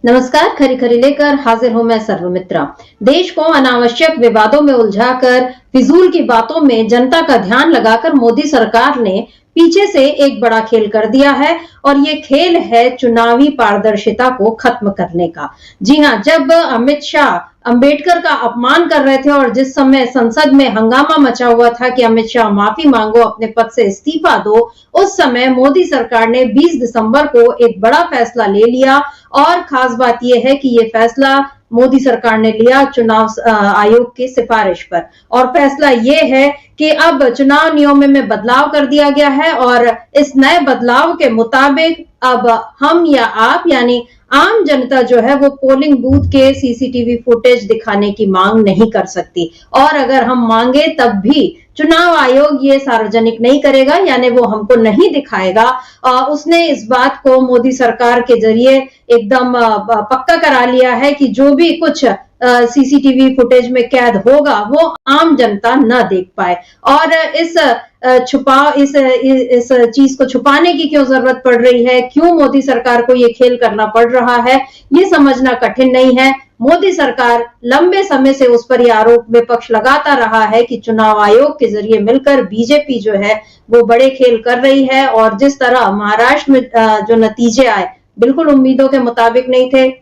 नमस्कार, खरी खरी लेकर हाजिर हूं मैं सर्वमित्रा। देश को अनावश्यक विवादों में उलझाकर फिजूल की बातों में जनता का ध्यान लगाकर मोदी सरकार ने पीछे से एक बड़ा खेल कर दिया है और ये खेल है चुनावी पारदर्शिता को खत्म करने का। जी हां, जब अमित शाह अंबेडकर का अपमान कर रहे थे और जिस समय संसद में हंगामा मचा हुआ था कि अमित शाह माफी मांगो, अपने पद से इस्तीफा दो, उस समय मोदी सरकार ने 20 दिसंबर को एक बड़ा फैसला ले लिया। और खास बात यह है कि ये फैसला मोदी सरकार ने लिया चुनाव आयोग की सिफारिश पर। और फैसला ये है कि अब चुनाव नियमों में बदलाव कर दिया गया है और इस नए बदलाव के मुताबिक अब हम या आप यानी आम जनता जो है वो पोलिंग बूथ के सीसीटीवी फुटेज दिखाने की मांग नहीं कर सकती। और अगर हम मांगे तब भी चुनाव आयोग ये सार्वजनिक नहीं करेगा, यानी वो हमको नहीं दिखाएगा। उसने इस बात को मोदी सरकार के जरिए एकदम पक्का करा लिया है कि जो भी कुछ सीसीटीवी फुटेज में कैद होगा वो आम जनता न देख पाए। और इस चीज को छुपाने की क्यों जरूरत पड़ रही है, क्यों मोदी सरकार को ये खेल करना पड़ रहा है, ये समझना कठिन नहीं है। मोदी सरकार लंबे समय से उस पर यह आरोप विपक्ष लगाता रहा है कि चुनाव आयोग के जरिए मिलकर बीजेपी जो है वो बड़े खेल कर रही है। और जिस तरह महाराष्ट्र में जो नतीजे आए बिल्कुल उम्मीदों के मुताबिक नहीं थे,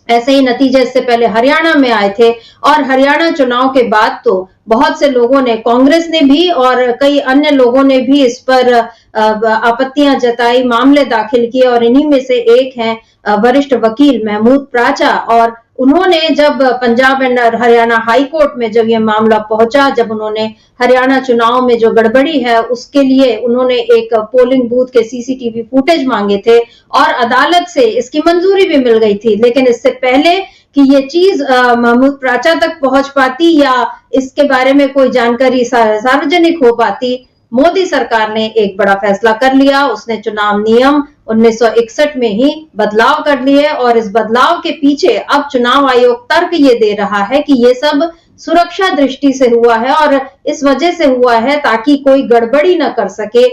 ऐसे ही नतीजे इससे पहले हरियाणा में आए थे। और हरियाणा चुनाव के बाद तो बहुत से लोगों ने, कांग्रेस ने भी और कई अन्य लोगों ने भी इस पर आपत्तियां जताई, मामले दाखिल किए। और इन्हीं में से एक हैं वरिष्ठ वकील महमूद प्राचा। और उन्होंने जब Punjab and Haryana high court में जब यह मामला पहुंचा, जब उन्होंने हरियाणा चुनाव में जो गड़बड़ी है उसके लिए उन्होंने एक पोलिंग बूथ के सीसीटीवी फुटेज मांगे थे और अदालत से इसकी मंजूरी भी मिल गई थी। लेकिन इससे पहले कि ये चीज महमूद प्राचा तक पहुंच पाती या इसके बारे में कोई जानकारी सार्वजनिक हो पाती, मोदी सरकार ने एक बड़ा फैसला कर लिया। उसने चुनाव नियम 1961 में ही बदलाव कर लिए और इस बदलाव के पीछे अब चुनाव आयोग तर्क ये दे रहा है कि ये सब सुरक्षा दृष्टि से हुआ है और इस वजह से हुआ है ताकि कोई गड़बड़ी न कर सके।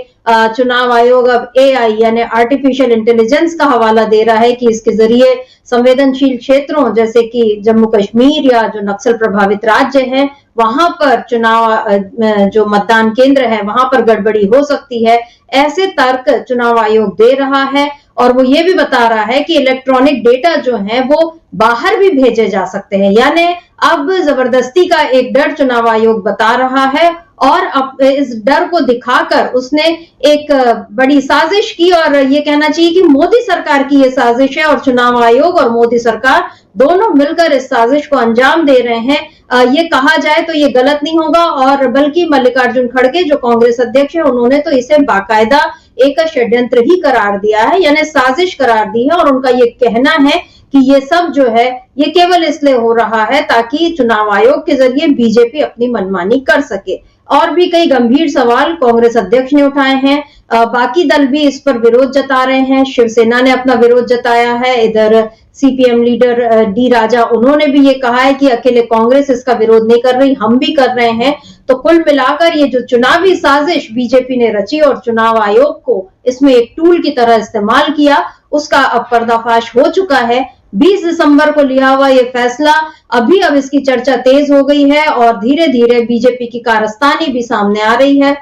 चुनाव आयोग अब एआई यानी आर्टिफिशियल इंटेलिजेंस का हवाला दे रहा है कि इसके जरिए संवेदनशील क्षेत्रों जैसे कि जम्मू कश्मीर या जो नक्सल प्रभावित राज्य हैं वहां पर चुनाव जो मतदान केंद्र है वहां पर गड़बड़ी हो सकती है। ऐसे तर्क चुनाव आयोग दे रहा है और वो ये भी बता रहा है कि इलेक्ट्रॉनिक डेटा जो है वो बाहर भी भेजे जा सकते हैं। यानी अब जबरदस्ती का एक डर चुनाव आयोग बता रहा है और अब इस डर को दिखाकर उसने एक बड़ी साजिश की। और ये कहना चाहिए कि मोदी सरकार की ये साजिश है और चुनाव आयोग और मोदी सरकार दोनों मिलकर इस साजिश को अंजाम दे रहे हैं। ये कहा जाए तो ये गलत नहीं होगा। और बल्कि मल्लिकार्जुन खड़गे जो कांग्रेस अध्यक्ष है उन्होंने तो इसे बाकायदा एक षड्यंत्र ही करार दिया है, यानी साजिश करार दी है। और उनका ये कहना है कि ये सब जो है ये केवल इसलिए हो रहा है ताकि चुनाव आयोग के जरिए बीजेपी अपनी मनमानी कर सके। और भी कई गंभीर सवाल कांग्रेस अध्यक्ष ने उठाए हैं। बाकी दल भी इस पर विरोध जता रहे हैं। शिवसेना ने अपना विरोध जताया है। इधर सीपीएम लीडर डी राजा उन्होंने भी ये कहा है कि अकेले कांग्रेस इसका विरोध नहीं कर रही, हम भी कर रहे हैं। तो कुल मिलाकर ये जो चुनावी साजिश बीजेपी ने रची और चुनाव आयोग को इसमें एक टूल की तरह इस्तेमाल किया, उसका अब पर्दाफाश हो चुका है। 20 दिसंबर को लिया हुआ ये फैसला अब इसकी चर्चा तेज हो गई है और धीरे धीरे बीजेपी की कारस्तानी भी सामने आ रही है।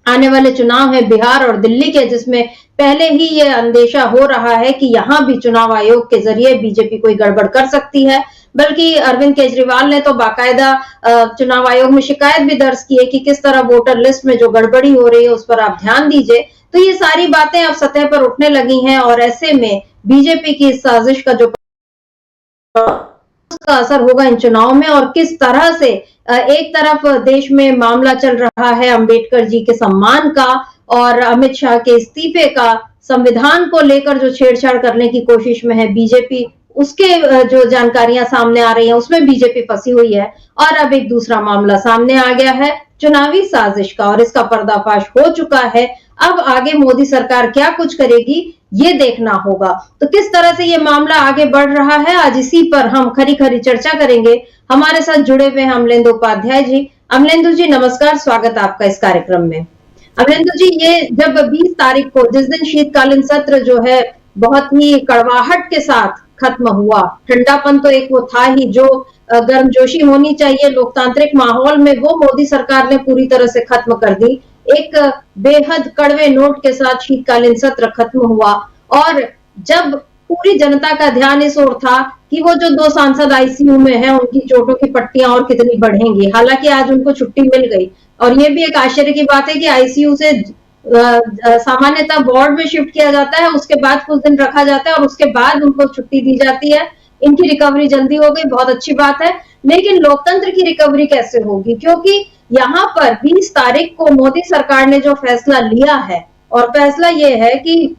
आने वाले चुनाव है बिहार और दिल्ली के, जिसमें पहले ही ये अंदेशा हो रहा है कि यहां भी चुनाव आयोग के जरिए बीजेपी कोई गड़बड़ कर सकती है। बल्कि अरविंद केजरीवाल ने तो बाकायदा चुनाव आयोग में शिकायत भी दर्ज की है कि किस तरह वोटर लिस्ट में जो गड़बड़ी हो रही है उस पर आप ध्यान दीजिए। तो ये सारी बातें अब सतह पर उठने लगी हैं और ऐसे में बीजेपी की इस साजिश का जो उसका असर होगा इन चुनाव में और किस तरह से एक तरफ देश में मामला चल रहा है अंबेडकर जी के सम्मान का और अमित शाह के इस्तीफे का, संविधान को लेकर जो छेड़छाड़ करने की कोशिश में है बीजेपी, उसके जो जानकारियां सामने आ रही हैं उसमें बीजेपी फंसी हुई है। और अब एक दूसरा मामला सामने आ गया है चुनावी साजिश का और इसका पर्दाफाश हो चुका है। अब आगे मोदी सरकार क्या कुछ करेगी ये देखना होगा। तो किस तरह से ये मामला आगे बढ़ रहा है, आज इसी पर हम खरी खरी चर्चा करेंगे। हमारे साथ जुड़े हुए हैं अमलेंदु उपाध्याय जी। अमलेंदु जी नमस्कार, स्वागत आपका इस कार्यक्रम में। अमलेंदु जी, ये जब 20 तारीख को जिस दिन शीतकालीन सत्र जो है बहुत ही कड़वाहट के साथ खत्म हुआ। ठंडापन तो एक वो था ही जो गर्मजोशी होनी चाहिए लोकतांत्रिक माहौल में, वो मोदी सरकार ने पूरी तरह से खत्म कर दी। एक बेहद कड़वे नोट के साथ शीतकालीन सत्र खत्म हुआ और जब पूरी जनता का ध्यान इस ओर था कि वो जो 2 सांसद आईसीयू में हैं उनकी चोटों की पट्टियां और कितनी बढ़ेंगी। हालांकि आज उनको छुट्टी मिल गई और ये भी एक आश्चर्य की बात है कि आईसीयू से सामान्यतः वार्ड में शिफ्ट किया जाता है, उसके बाद कुछ दिन रखा जाता है और उसके बाद उनको छुट्टी दी जाती है। इनकी रिकवरी जल्दी हो गई, बहुत अच्छी बात है। लेकिन लोकतंत्र की रिकवरी कैसे होगी, क्योंकि यहाँ पर 20 तारीख को मोदी सरकार ने जो फैसला लिया है और फैसला ये है कि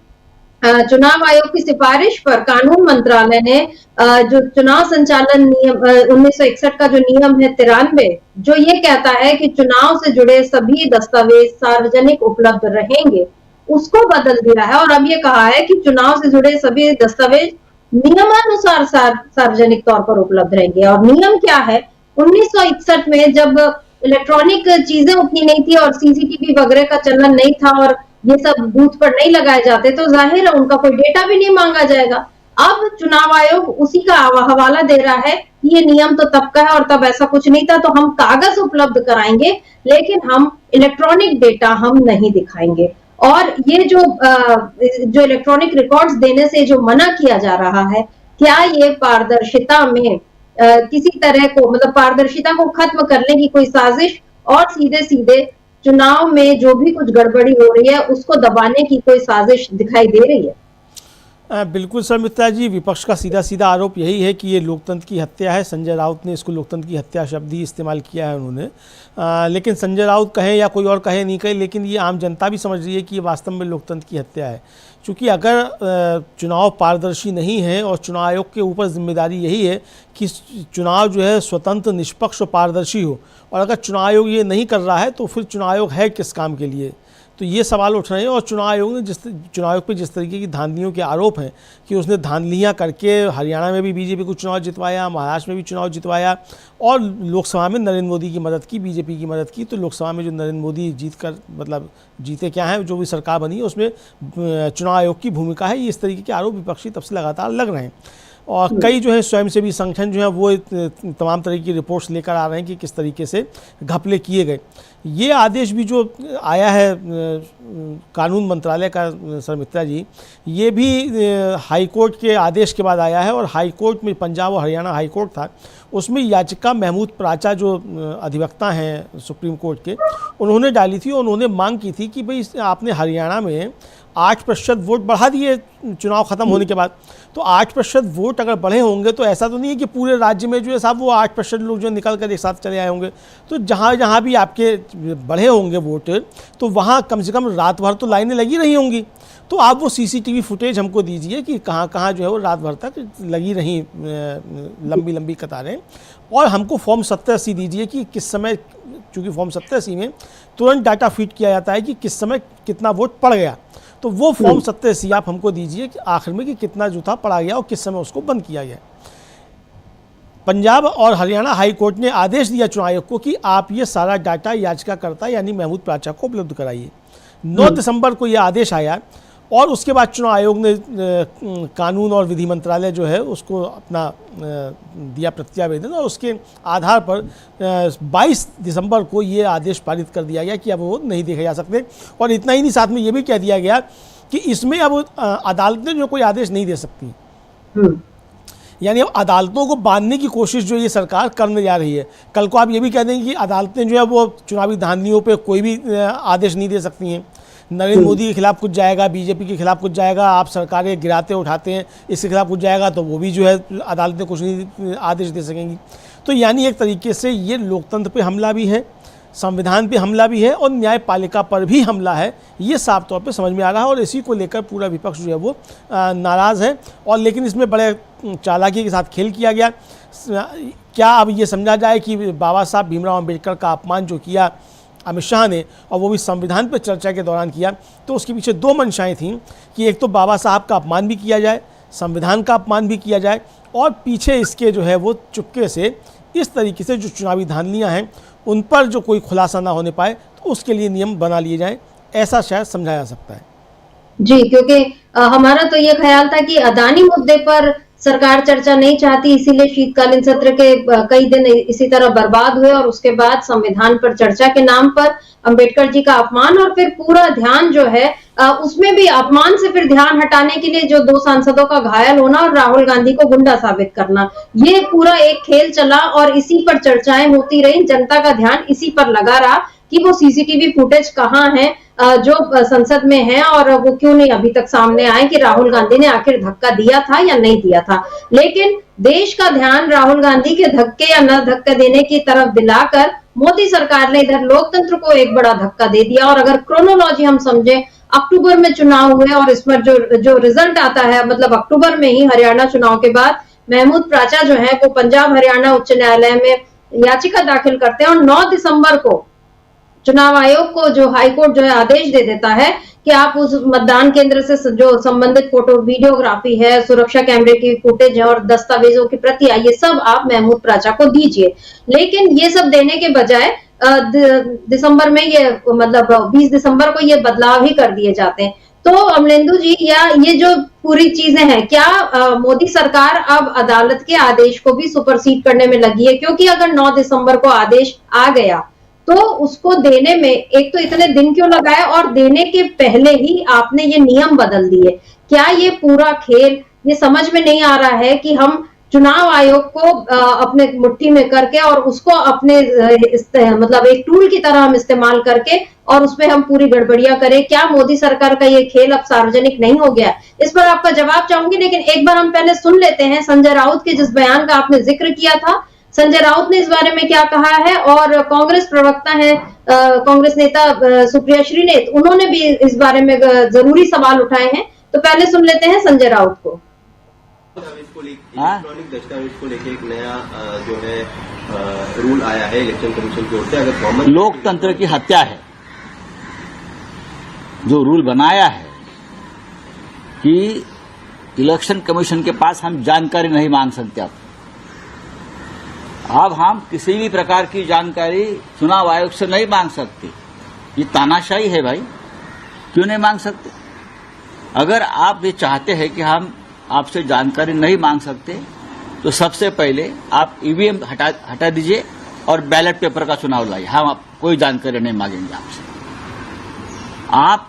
चुनाव आयोग की सिफारिश पर कानून मंत्रालय ने जो चुनाव संचालन नियम 1961 का जो नियम है 93, जो ये कहता है कि चुनाव से जुड़े सभी दस्तावेज सार्वजनिक उपलब्ध रहेंगे, उसको बदल दिया है और अब ये कहा है कि चुनाव से जुड़े सभी दस्तावेज नियमानुसार सार्वजनिक तौर पर उपलब्ध रहेंगे। और नियम क्या है, 1961 में जब इलेक्ट्रॉनिक चीजें उतनी नहीं थी और सीसीटीवी वगैरह का चलन नहीं था और ये सब बूथ पर नहीं लगाए जाते, तो जाहिर है उनका कोई डेटा भी नहीं मांगा जाएगा। अब चुनाव आयोग उसी का हवाला दे रहा है कि ये नियम तो तब का है और तब ऐसा कुछ नहीं था, तो हम कागज उपलब्ध कराएंगे लेकिन हम इलेक्ट्रॉनिक डेटा हम नहीं दिखाएंगे। और ये जो इलेक्ट्रॉनिक रिकॉर्ड्स देने से जो मना किया जा रहा है, क्या ये पारदर्शिता में किसी तरह को, मतलब पारदर्शिता को खत्म करने की कोई साजिश और सीधे सीधे चुनाव में जो भी कुछ गड़बड़ी हो रही है उसको दबाने की कोई साजिश दिखाई दे रही है? बिल्कुल सर मित्रा जी, विपक्ष का सीधा सीधा आरोप यही है कि ये लोकतंत्र की हत्या है। संजय राउत ने इसको लोकतंत्र की हत्या शब्द ही इस्तेमाल किया है उन्होंने। लेकिन संजय राउत कहे या कोई और कहे नहीं कहे, लेकिन ये आम जनता भी समझ रही है कि ये वास्तव में लोकतंत्र की हत्या है। क्योंकि अगर चुनाव पारदर्शी नहीं है और चुनाव आयोग के ऊपर जिम्मेदारी यही है कि चुनाव जो है स्वतंत्र, निष्पक्ष और पारदर्शी हो, और अगर चुनाव आयोग ये नहीं कर रहा है तो फिर चुनाव आयोग है किस काम के लिए? तो ये सवाल उठ रहे हैं। और चुनाव आयोग ने चुनाव आयोग पे जिस तरीके की धांधलियों के आरोप हैं कि उसने धांधलियाँ करके हरियाणा में भी बीजेपी को चुनाव जितवाया, महाराष्ट्र में भी चुनाव जितवाया और लोकसभा में नरेंद्र मोदी की मदद की, बीजेपी की मदद की। तो लोकसभा में जो नरेंद्र मोदी मतलब जीते क्या हैं, जो भी सरकार बनी है उसमें चुनाव आयोग की भूमिका है। ये इस तरीके के आरोप विपक्षी तब से लगातार लग रहे हैं और कई जो है स्वयंसेवी संगठन जो है वो तमाम तरह की रिपोर्ट्स लेकर आ रहे हैं कि किस तरीके से घपले किए गए। ये आदेश भी जो आया है कानून मंत्रालय का सर मित्रा जी, ये भी हाई कोर्ट के आदेश के बाद आया है। और हाई कोर्ट में पंजाब और हरियाणा हाई कोर्ट था, उसमें याचिका महमूद प्राचा जो अधिवक्ता हैं सुप्रीम कोर्ट के, उन्होंने डाली थी और उन्होंने मांग की थी कि भाई आपने हरियाणा में 8% वोट बढ़ा दिए चुनाव ख़त्म होने के बाद। तो 8% वोट अगर बढ़े होंगे तो ऐसा तो नहीं है कि पूरे राज्य में जो है साहब वो 8% लोग जो निकल कर एक साथ चले आए होंगे। तो जहाँ जहाँ भी आपके बढ़े होंगे वोट, तो वहाँ कम से कम रात भर तो लाइनें लगी रही होंगी। तो आप वो सीसीटीवी फुटेज हमको दीजिए कि कहाँ कहाँ जो है वो रात भर तक लगी रही लंबी लंबी कतारें, और हमको फॉर्म 7080 दीजिए कि किस समय, चूँकि फॉर्म 7080 में तुरंत डाटा फीड किया जाता है कि किस समय कितना वोट पड़ गया। तो वो फॉर्म 7080 आप हमको दीजिए कि आखिर में कि कितना जो था पड़ा गया और किस समय उसको बंद किया गया। पंजाब और हरियाणा हाई कोर्ट ने आदेश दिया चुनाव आयोग को कि आप ये सारा डाटा याचिकाकर्ता यानी महमूद प्राचा को उपलब्ध कराइए। 9 दिसंबर को ये आदेश आया और उसके बाद चुनाव आयोग ने कानून और विधि मंत्रालय जो है उसको अपना दिया प्रत्यावेदन और उसके आधार पर 22 दिसंबर को ये आदेश पारित कर दिया गया कि अब वो नहीं देखे जा सकते। और इतना ही नहीं, साथ में ये भी कह दिया गया कि इसमें अब अदालतें जो कोई आदेश नहीं दे सकती, यानी अब अदालतों को बांधने की कोशिश जो ये सरकार करने जा रही है। कल को आप ये भी कह देंगे कि अदालतें जो है वो चुनावी धांधलियों पे कोई भी आदेश नहीं दे सकती हैं। नरेंद्र मोदी के खिलाफ कुछ जाएगा, बीजेपी के खिलाफ कुछ जाएगा, आप सरकारें गिराते उठाते हैं, इसके खिलाफ कुछ जाएगा तो वो भी जो है अदालतें कुछ नहीं आदेश दे सकेंगी। तो यानी एक तरीके से ये लोकतंत्र पे हमला भी है, संविधान पे हमला भी है और न्यायपालिका पर भी हमला है। ये साफ तौर पे समझ में आ रहा है और इसी को लेकर पूरा विपक्ष जो है वो नाराज़ है। और लेकिन इसमें बड़े चालाकी के साथ खेल किया गया। क्या अब ये समझा जाए कि बाबा साहब भीमराव अम्बेडकर का अपमान जो किया अमित शाह ने, और वो भी संविधान पर चर्चा के दौरान किया, तो उसके पीछे 2 मंशाएं थीं कि एक तो बाबा साहब का अपमान भी किया जाए, संविधान का अपमान भी किया जाए, और पीछे इसके जो है वो चुपके से इस तरीके से जो चुनावी धांधलियाँ हैं उन पर जो कोई खुलासा ना होने पाए, तो उसके लिए नियम बना लिए जाएं, ऐसा शायद समझा जा सकता है। जी, क्योंकि हमारा तो ये ख्याल था कि अदानी मुद्दे पर सरकार चर्चा नहीं चाहती, इसीलिए शीतकालीन सत्र के कई दिन इसी तरह बर्बाद हुए और उसके बाद संविधान पर चर्चा के नाम पर अंबेडकर जी का अपमान और फिर पूरा ध्यान जो है उसमें भी अपमान से फिर ध्यान हटाने के लिए जो 2 सांसदों का घायल होना और राहुल गांधी को गुंडा साबित करना, ये पूरा एक खेल चला और इसी पर चर्चाएं होती रही। जनता का ध्यान इसी पर लगा रहा कि वो सीसीटीवी फुटेज कहाँ है जो संसद में है और वो क्यों नहीं अभी तक सामने आए कि राहुल गांधी ने आखिर धक्का दिया था या नहीं दिया था। लेकिन देश का ध्यान राहुल गांधी के धक्के या न धक्का देने की तरफ दिलाकर मोदी सरकार ने इधर लोकतंत्र को एक बड़ा धक्का दे दिया। और अगर क्रोनोलॉजी हम समझे, अक्टूबर में चुनाव हुए और इस पर जो रिजल्ट आता है, मतलब अक्टूबर में ही हरियाणा चुनाव के बाद महमूद प्राचा जो है वो पंजाब हरियाणा उच्च न्यायालय में याचिका दाखिल करते हैं और 9 दिसंबर को चुनाव आयोग को जो हाईकोर्ट जो है आदेश दे देता है कि आप उस मतदान केंद्र से जो संबंधित फोटो वीडियोग्राफी है, सुरक्षा कैमरे की फुटेज है और दस्तावेजों की प्रतियां, ये सब आप महमूद प्राचा को दीजिए। लेकिन ये सब देने के बजाय दिसंबर में ये मतलब 20 दिसंबर को ये बदलाव ही कर दिए जाते हैं। तो अमलेंदु जी, या ये जो पूरी चीजें हैं, क्या मोदी सरकार अब अदालत के आदेश को भी सुपरसीड करने में लगी है? क्योंकि अगर 9 दिसंबर को आदेश आ गया तो उसको देने में एक तो इतने दिन क्यों लगाए और देने के पहले ही आपने ये नियम बदल दिए। क्या ये पूरा खेल, ये समझ में नहीं आ रहा है कि हम चुनाव आयोग को अपने मुट्ठी में करके और उसको अपने मतलब एक टूल की तरह हम इस्तेमाल करके और उसमें हम पूरी गड़बड़ियां करें। क्या मोदी सरकार का ये खेल अब सार्वजनिक नहीं हो गया? इस पर आपका जवाब चाहूंगी, लेकिन एक बार हम पहले सुन लेते हैं संजय राउत के जिस बयान का आपने जिक्र किया था। संजय राउत ने इस बारे में क्या कहा है और कांग्रेस प्रवक्ता है, कांग्रेस नेता सुप्रिया श्रीनेत, उन्होंने भी इस बारे में जरूरी सवाल उठाए हैं। तो पहले सुन लेते हैं संजय राउत को। इलेक्ट्रॉनिक दस्तावेज को लेकर एक नया जो है रूल आया है इलेक्शन कमीशन की ओर से। अगर कॉमन लोकतंत्र की हत्या है, जो रूल बनाया है कि इलेक्शन कमीशन के पास हम जानकारी नहीं मांग सकते। अब हम किसी भी प्रकार की जानकारी चुनाव आयोग से नहीं मांग सकते। ये तानाशाही है भाई, क्यों नहीं मांग सकते? अगर आप ये चाहते हैं कि हम आपसे जानकारी नहीं मांग सकते तो सबसे पहले आप ईवीएम हटा दीजिए और बैलेट पेपर का चुनाव लाइए। हम आप कोई जानकारी नहीं मांगेंगे आपसे। आप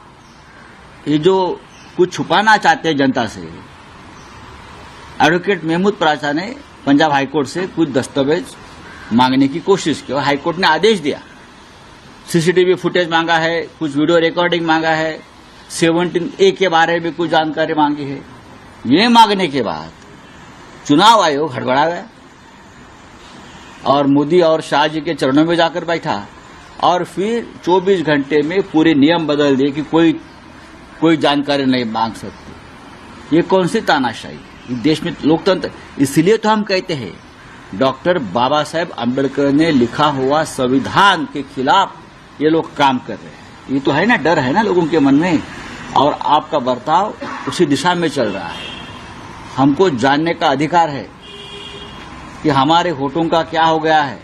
ये जो कुछ छुपाना चाहते हैं जनता से, एडवोकेट महमूद प्राचा ने पंजाब हाईकोर्ट से कुछ दस्तावेज मांगने की कोशिश की और हाईकोर्ट ने आदेश दिया। सीसीटीवी फुटेज मांगा है, कुछ वीडियो रिकॉर्डिंग मांगा है, 17A के बारे में कुछ जानकारी मांगी है। ये मांगने के बाद चुनाव आयोग हड़बड़ा गया और मोदी और शाह जी के चरणों में जाकर बैठा और फिर 24 घंटे में पूरे नियम बदल दिए कि कोई जानकारी नहीं मांग सकती। ये कौन सी तानाशाही? देश में लोकतंत्र, इसलिए तो हम कहते हैं डॉक्टर बाबा साहेब अम्बेडकर ने लिखा हुआ संविधान के खिलाफ ये लोग काम कर रहे हैं। ये तो है ना, डर है ना लोगों के मन में, और आपका बर्ताव उसी दिशा में चल रहा है। हमको जानने का अधिकार है कि हमारे वोटों का क्या हो गया है,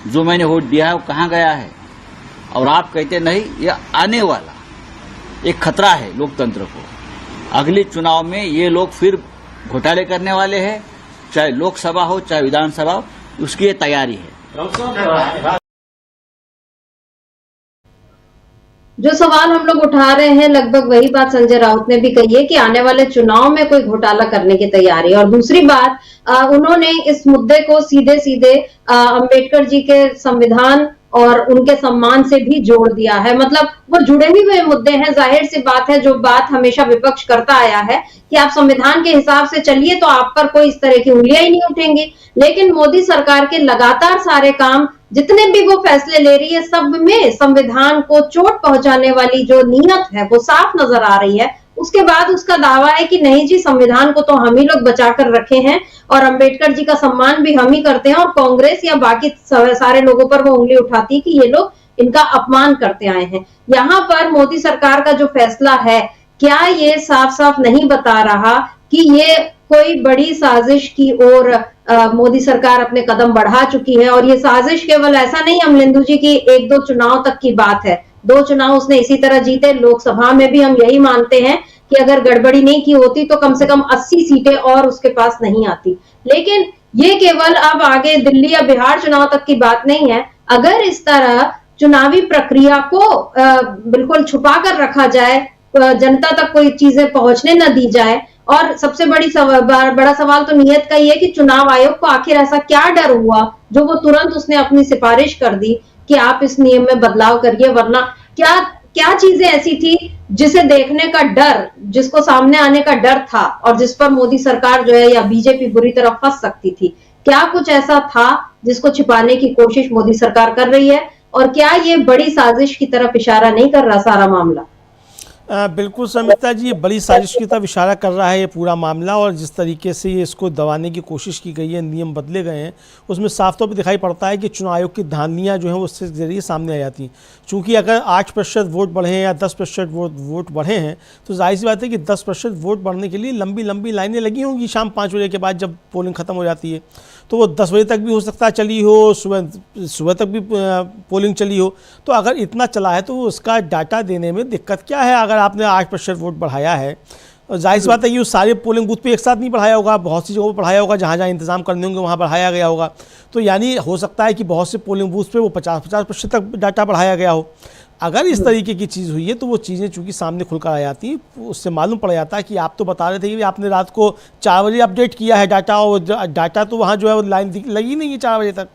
जो मैंने वोट दिया है वो कहाँ गया है। और आप कहते नहीं, ये आने वाला एक खतरा है लोकतंत्र को। अगले चुनाव में ये लोग फिर घोटाले करने वाले हैं, चाहे लोकसभा हो चाहे विधानसभा हो, उसकी ये तैयारी है। जो सवाल हम लोग उठा रहे हैं लगभग वही बात संजय राउत ने भी कही है कि आने वाले चुनाव में कोई घोटाला करने की तैयारी है। और दूसरी बात, उन्होंने इस मुद्दे को सीधे सीधे अंबेडकर जी के संविधान और उनके सम्मान से भी जोड़ दिया है। मतलब वो जुड़े ही हुए मुद्दे हैं। जाहिर सी बात है, जो बात हमेशा विपक्ष करता आया है कि आप संविधान के हिसाब से चलिए तो आप पर कोई इस तरह की उंगलियां ही नहीं उठेंगी। लेकिन मोदी सरकार के लगातार सारे काम, जितने भी वो फैसले ले रही है, सब में संविधान को चोट पहुंचाने वाली जो नीयत है वो साफ नजर आ रही है। उसके बाद उसका दावा है कि नहीं जी, संविधान को तो हम ही लोग बचा कर रखे हैं और अंबेडकर जी का सम्मान भी हम ही करते हैं, और कांग्रेस या बाकी सारे लोगों पर वो उंगली उठाती है कि ये लोग इनका अपमान करते आए हैं। यहाँ पर मोदी सरकार का जो फैसला है, क्या ये साफ साफ नहीं बता रहा कि ये कोई बड़ी साजिश की ओर मोदी सरकार अपने कदम बढ़ा चुकी है? और ये साजिश केवल ऐसा नहीं अमलेंदु जी की 1-2 चुनाव तक की बात है। 2 चुनाव उसने इसी तरह जीते। लोकसभा में भी हम यही मानते हैं कि अगर गड़बड़ी नहीं की होती तो कम से कम 80 सीटें और उसके पास नहीं आती। लेकिन ये केवल अब आगे दिल्ली या बिहार चुनाव तक की बात नहीं है। अगर इस तरह चुनावी प्रक्रिया को बिल्कुल छुपा कर रखा जाए, जनता तक कोई चीजें पहुंचने न दी जाए, और सबसे बड़ा सवाल तो नियत का ही है कि चुनाव आयोग को आखिर ऐसा क्या डर हुआ जो वो तुरंत उसने अपनी सिफारिश कर दी कि आप इस नियम में बदलाव करिए, वरना क्या क्या चीजें ऐसी थी जिसे देखने का डर, जिसको सामने आने का डर था और जिस पर मोदी सरकार जो है या बीजेपी बुरी तरह फंस सकती थी। क्या कुछ ऐसा था जिसको छिपाने की कोशिश मोदी सरकार कर रही है, और क्या ये बड़ी साजिश की तरफ इशारा नहीं कर रहा सारा मामला? बिल्कुल समिता जी, ये बड़ी साजिश की तरफ इशारा कर रहा है ये पूरा मामला, और जिस तरीके से ये इसको दबाने की कोशिश की गई है, नियम बदले गए हैं, उसमें साफ तौर पर दिखाई पड़ता है कि चुनाव आयोग की धांधलियाँ जो हैं वो उसके जरिए सामने आ जाती हैं। चूँकि अगर 8% वोट बढ़े हैं या 10% वोट बढ़े हैं तो जाहिर सी बात है कि 10% वोट बढ़ने के लिए लंबी लंबी लाइनें लगी होंगी शाम 5 बजे के बाद जब पोलिंग ख़त्म हो जाती है। तो वो 10 बजे तक भी हो सकता है चली हो, सुबह तक भी पोलिंग चली हो। तो अगर इतना चला है तो उसका डाटा देने में दिक्कत क्या है? अगर आपने 8% वोट बढ़ाया है, जाहिर सी बात है कि उस सारे पोलिंग बूथ पे एक साथ नहीं बढ़ाया होगा, बहुत सी जगहों पर बढ़ाया होगा, जहाँ जहाँ इंतजाम करने होंगे वहाँ बढ़ाया गया होगा। तो यानी हो सकता है कि बहुत से पोलिंग बूथ पे वो 50% तक डाटा बढ़ाया गया हो। अगर इस तरीके की चीज़ हुई है तो वो चीज़ें चूँकि सामने खुलकर आ जाती हैं, उससे मालूम पड़ जाता है कि आप तो बता रहे थे कि आपने रात को 4 बजे अपडेट किया है डाटा, और डाटा तो वहाँ जो है वो लाइन लगी नहीं है 4 बजे तक,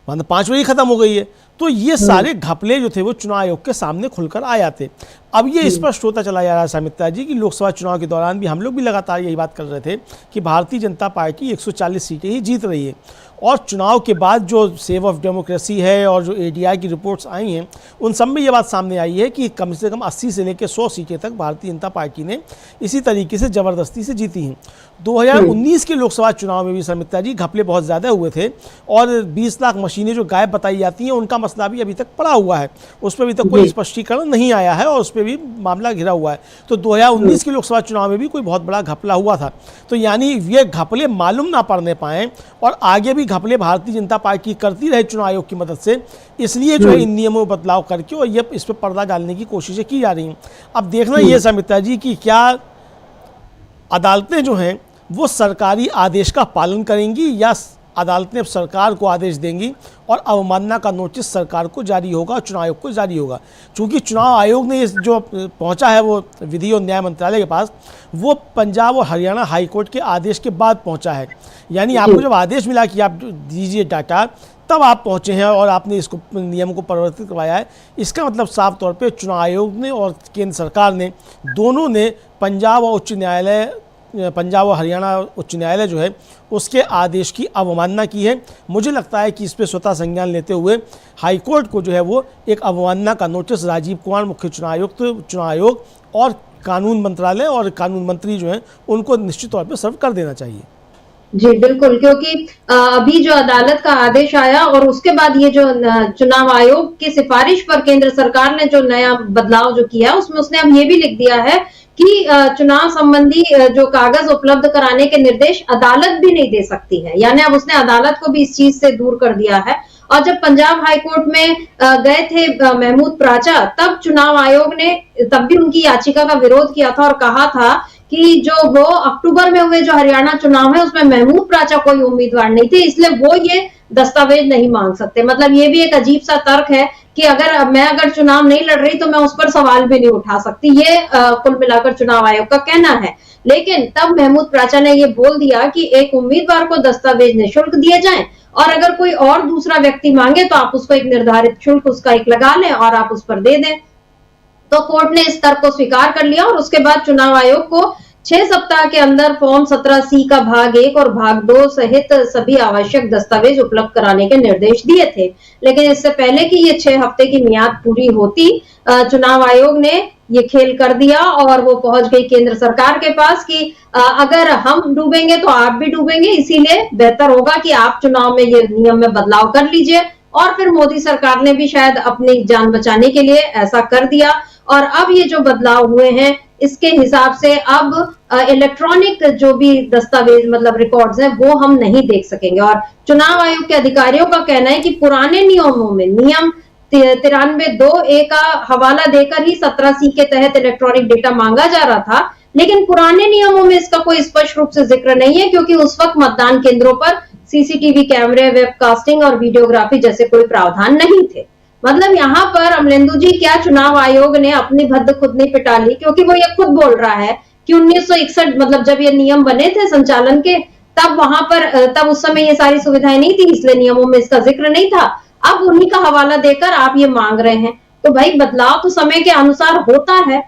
मतलब 5 बजे ख़त्म हो गई है। तो ये सारे घपले जो थे वो चुनाव आयोग के सामने खुलकर आ जाते। अब ये स्पष्ट होता चला जा रहा है सामित्रा जी कि लोकसभा चुनाव के दौरान भी हम लोग भी लगातार यही बात कर रहे थे कि भारतीय जनता पार्टी 140 सीटें ही जीत रही है, और चुनाव के बाद जो सेव ऑफ डेमोक्रेसी है और जो ADI की रिपोर्ट्स आई हैं उन सब में ये बात सामने आई है कि कम से कम 80 से लेकर 100 सीटें तक भारतीय जनता पार्टी ने इसी तरीके से ज़बरदस्ती से जीती हैं। 2019 के लोकसभा चुनाव में भी समिता जी घपले बहुत ज़्यादा हुए थे, और 20 लाख मशीनें जो गायब बताई जाती हैं उनका मसला भी अभी तक पड़ा हुआ है, उस पर अभी तक कोई स्पष्टीकरण नहीं आया है और उस पर भी मामला घिरा हुआ है। तो 2019 के लोकसभा चुनाव में भी कोई बहुत बड़ा घपला हुआ था। तो यानी ये घपले मालूम ना पड़ने पाएँ और आगे भी घपले भारतीय जनता पार्टी करती रहे चुनाव आयोग की मदद से, इसलिए जो है इन नियमों में बदलाव करके और ये इस पर पर्दा डालने की कोशिशें की जा रही हैं। अब देखना ये समिता जी कि क्या अदालतें जो हैं वो सरकारी आदेश का पालन करेंगी या अदालतें अब सरकार को आदेश देंगी और अवमानना का नोटिस सरकार को जारी होगा, चुनाव आयोग को जारी होगा। चूँकि चुनाव आयोग ने जो पहुंचा है वो विधि और न्याय मंत्रालय के पास, वो पंजाब और हरियाणा हाई कोर्ट के आदेश के बाद पहुंचा है। यानी आपको जब आदेश मिला कि आप दीजिए डाटा, तब आप पहुंचे हैं और आपने इसको नियम को परिवर्तित करवाया है। इसका मतलब साफ तौर पे चुनाव आयोग ने और केंद्र सरकार ने दोनों ने पंजाब और हरियाणा उच्च न्यायालय जो है उसके आदेश की अवमानना की है। मुझे लगता है कि इस पर स्वतः संज्ञान लेते हुए हाई कोर्ट को जो है वो एक अवमानना का नोटिस राजीव कुमार मुख्य चुनाव आयोग और कानून मंत्रालय और कानून मंत्री जो हैं उनको निश्चित तौर पर सर्व कर देना चाहिए। जी बिल्कुल, क्योंकि अभी जो अदालत का आदेश आया और उसके बाद ये जो चुनाव आयोग की सिफारिश पर केंद्र सरकार ने जो नया बदलाव जो किया उसमें उसने अब ये भी लिख दिया है कि चुनाव संबंधी जो कागज उपलब्ध कराने के निर्देश अदालत भी नहीं दे सकती है। यानी अब उसने अदालत को भी इस चीज से दूर कर दिया है। और जब पंजाब हाई कोर्ट में गए थे महमूद प्राचा, तब चुनाव आयोग ने तब भी उनकी याचिका का विरोध किया था और कहा था कि जो वो अक्टूबर में हुए जो हरियाणा चुनाव है उसमें महमूद प्राचा कोई उम्मीदवार नहीं थे, इसलिए वो ये दस्तावेज नहीं मांग सकते। मतलब ये भी एक अजीब सा तर्क है कि अगर चुनाव नहीं लड़ रही तो मैं उस पर सवाल भी नहीं उठा सकती, ये कुल मिलाकर चुनाव आयोग का कहना है। लेकिन तब महमूद प्राचा ने ये बोल दिया कि एक उम्मीदवार को दस्तावेज निःशुल्क दिए जाएं और अगर कोई और दूसरा व्यक्ति मांगे तो आप उसको एक निर्धारित शुल्क उसका एक लगा लें और आप उस पर दे दें। तो कोर्ट ने इस तर्क को स्वीकार कर लिया और उसके बाद चुनाव आयोग को 6 सप्ताह के अंदर फॉर्म 17C का भाग 1 और भाग 2 सहित सभी आवश्यक दस्तावेज उपलब्ध कराने के निर्देश दिए थे। लेकिन इससे पहले कि ये 6 हफ्ते की मियाद पूरी होती, चुनाव आयोग ने ये खेल कर दिया और वो पहुंच गई केंद्र सरकार के पास कि अगर हम डूबेंगे तो आप भी डूबेंगे, इसीलिए बेहतर होगा कि आप चुनाव में ये नियम में बदलाव कर लीजिए। और फिर मोदी सरकार ने भी शायद अपनी जान बचाने के लिए ऐसा कर दिया। और अब ये जो बदलाव हुए हैं इसके हिसाब से अब इलेक्ट्रॉनिक जो भी दस्तावेज मतलब रिकॉर्ड्स हैं वो हम नहीं देख सकेंगे। और चुनाव आयोग के अधिकारियों का कहना है कि पुराने नियमों में नियम 93(2)(a) का हवाला देकर ही 17C के तहत इलेक्ट्रॉनिक डेटा मांगा जा रहा था, लेकिन पुराने नियमों में इसका कोई स्पष्ट रूप से जिक्र नहीं है, क्योंकि उस वक्त मतदान केंद्रों पर सीसीटीवी कैमरे, वेबकास्टिंग और वीडियोग्राफी जैसे कोई प्रावधान नहीं थे। मतलब यहाँ पर अमलेंदु जी, क्या चुनाव आयोग ने अपनी भद्द खुद नहीं पिटा ली? क्योंकि वो ये खुद बोल रहा है कि 1961 मतलब जब ये नियम बने थे संचालन के, तब वहां पर तब उस समय ये सारी सुविधाएं नहीं थी, इसलिए नियमों में इसका जिक्र नहीं था। अब उन्हीं का हवाला देकर आप ये मांग रहे हैं, तो भाई बदलाव तो समय के अनुसार होता है।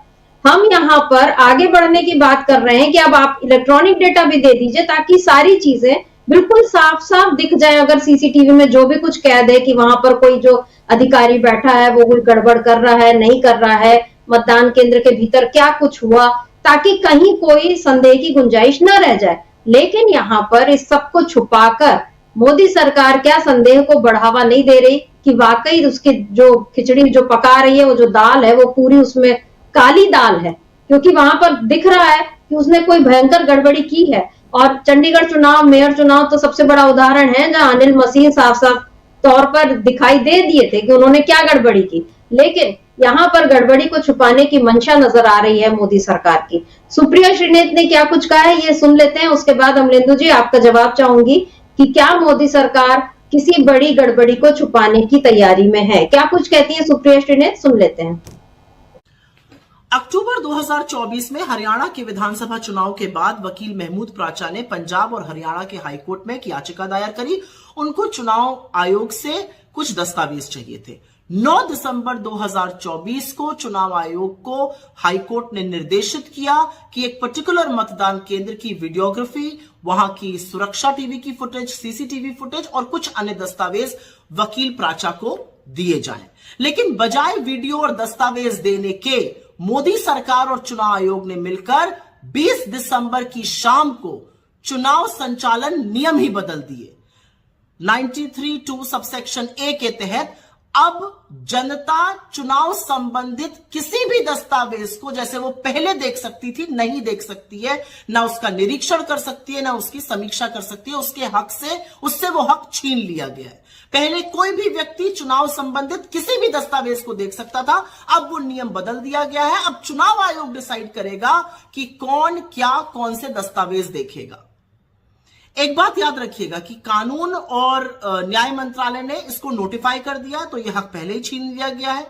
हम यहाँ पर आगे बढ़ने की बात कर रहे हैं कि अब आप इलेक्ट्रॉनिक डेटा भी दे दीजिए, ताकि सारी चीजें बिल्कुल साफ साफ दिख जाए। अगर सीसीटीवी में जो भी कुछ कैद है कि वहां पर कोई जो अधिकारी बैठा है वो कोई गड़बड़ कर रहा है, नहीं कर रहा है, मतदान केंद्र के भीतर क्या कुछ हुआ, ताकि कहीं कोई संदेह की गुंजाइश न रह जाए। लेकिन यहाँ पर इस सब को छुपाकर मोदी सरकार क्या संदेह को बढ़ावा नहीं दे रही कि वाकई उसकी जो खिचड़ी जो पका रही है, वो जो दाल है वो पूरी उसमें काली दाल है, क्योंकि वहां पर दिख रहा है कि उसने कोई भयंकर गड़बड़ी की है। और चंडीगढ़ चुनाव, मेयर चुनाव तो सबसे बड़ा उदाहरण है, जहां अनिल मसीह साफ साफ तौर पर दिखाई दे दिए थे कि उन्होंने क्या गड़बड़ी की। लेकिन यहाँ पर गड़बड़ी को छुपाने की मंशा नजर आ रही है मोदी सरकार की। सुप्रिया श्रीनेत ने क्या कुछ कहा है ये सुन लेते हैं, उसके बाद अमलेंदु जी आपका जवाब चाहूंगी कि क्या मोदी सरकार किसी बड़ी गड़बड़ी को छुपाने की तैयारी में है? क्या कुछ कहती है सुप्रिया श्रीनेत, सुन लेते हैं। अक्टूबर 2024 में हरियाणा के विधानसभा चुनाव के बाद वकील महमूद प्राचा ने पंजाब और हरियाणा के हाईकोर्ट में एक याचिका दायर करी। उनको चुनाव आयोग से कुछ दस्तावेज चाहिए थे। 9 दिसंबर 2024 को चुनाव आयोग को हाईकोर्ट ने निर्देशित किया कि एक पर्टिकुलर मतदान केंद्र की वीडियोग्राफी, वहां की सुरक्षा टीवी की फुटेज, सीसीटीवी फुटेज और कुछ अन्य दस्तावेज वकील प्राचा को दिए जाएं। लेकिन बजाय वीडियो और दस्तावेज देने के मोदी सरकार और चुनाव आयोग ने मिलकर 20 दिसंबर की शाम को चुनाव संचालन नियम ही बदल दिए। 93(2) सबसेक्शन ए के तहत अब जनता चुनाव संबंधित किसी भी दस्तावेज को, जैसे वो पहले देख सकती थी, नहीं देख सकती है, ना उसका निरीक्षण कर सकती है, ना उसकी समीक्षा कर सकती है। उसके हक से उससे वो हक छीन लिया गया है। पहले कोई भी व्यक्ति चुनाव संबंधित किसी भी दस्तावेज को देख सकता था, अब वो नियम बदल दिया गया है। अब चुनाव आयोग डिसाइड करेगा कि कौन क्या कौन से दस्तावेज देखेगा। एक बात याद रखिएगा कि कानून और न्याय मंत्रालय ने इसको नोटिफाई कर दिया, तो यह हक पहले ही छीन लिया गया है।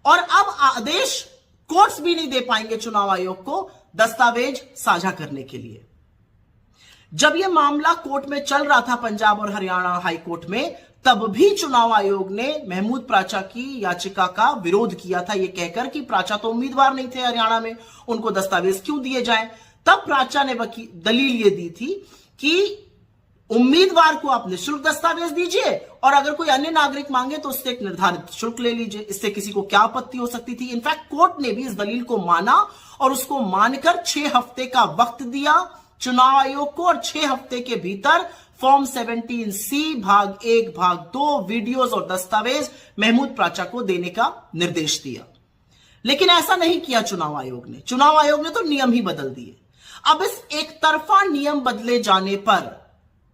और अब आदेश कोर्ट्स भी नहीं दे पाएंगे चुनाव आयोग को दस्तावेज साझा करने के लिए। जब यह मामला कोर्ट में चल रहा था पंजाब और हरियाणा हाई कोर्ट में, तब भी चुनाव आयोग ने महमूद प्राचा की याचिका का विरोध किया था, यह कहकर कि प्राचा तो उम्मीदवार नहीं थे हरियाणा में, उनको दस्तावेज क्यों दिए जाएं। तब प्राचा ने दलील यह दी थी कि उम्मीदवार को आप निःशुल्क दस्तावेज दीजिए और अगर कोई अन्य नागरिक मांगे तो उससे एक निर्धारित शुल्क ले लीजिए, इससे किसी को क्या आपत्ति हो सकती थी। इनफैक्ट कोर्ट ने भी इस दलील को माना और उसको मानकर 6 हफ्ते का वक्त दिया चुनाव आयोग को, और 6 हफ्ते के भीतर फॉर्म 17C भाग 1 भाग 2 वीडियोज और दस्तावेज महमूद प्राचा को देने का निर्देश दिया। लेकिन ऐसा नहीं किया चुनाव आयोग ने। चुनाव आयोग ने तो नियम ही बदल दिए। अब इस एक तरफा नियम बदले जाने पर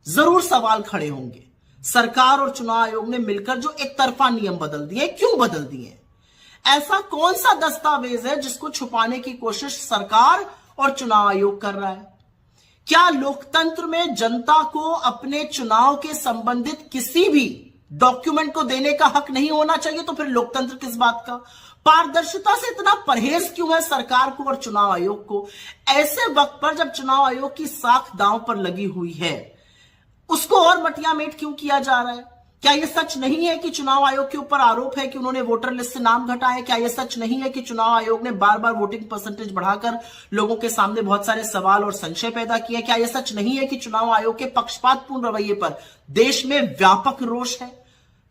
जरूर सवाल खड़े होंगे। सरकार और चुनाव आयोग ने मिलकर जो एक तरफा नियम बदल दिए, क्यों बदल दिए? ऐसा कौन सा दस्तावेज है जिसको छुपाने की कोशिश सरकार और चुनाव आयोग कर रहा है? क्या लोकतंत्र में जनता को अपने चुनाव के संबंधित किसी भी डॉक्यूमेंट को देने का हक नहीं होना चाहिए? तो फिर लोकतंत्र किस बात का? पारदर्शिता से इतना परहेज क्यों है सरकार को और चुनाव आयोग को? ऐसे वक्त पर जब चुनाव आयोग की साख दांव पर लगी हुई है, उसको और मटियामेट क्यों किया जा रहा है? क्या यह सच नहीं है कि चुनाव आयोग के ऊपर आरोप है कि उन्होंने वोटर लिस्ट से नाम घटाए? क्या यह सच नहीं है कि चुनाव आयोग ने बार बार वोटिंग परसेंटेज बढ़ाकर लोगों के सामने बहुत सारे सवाल और संशय पैदा किए? क्या यह सच नहीं है कि चुनाव आयोग के पक्षपातपूर्ण रवैये पर देश में व्यापक रोष है?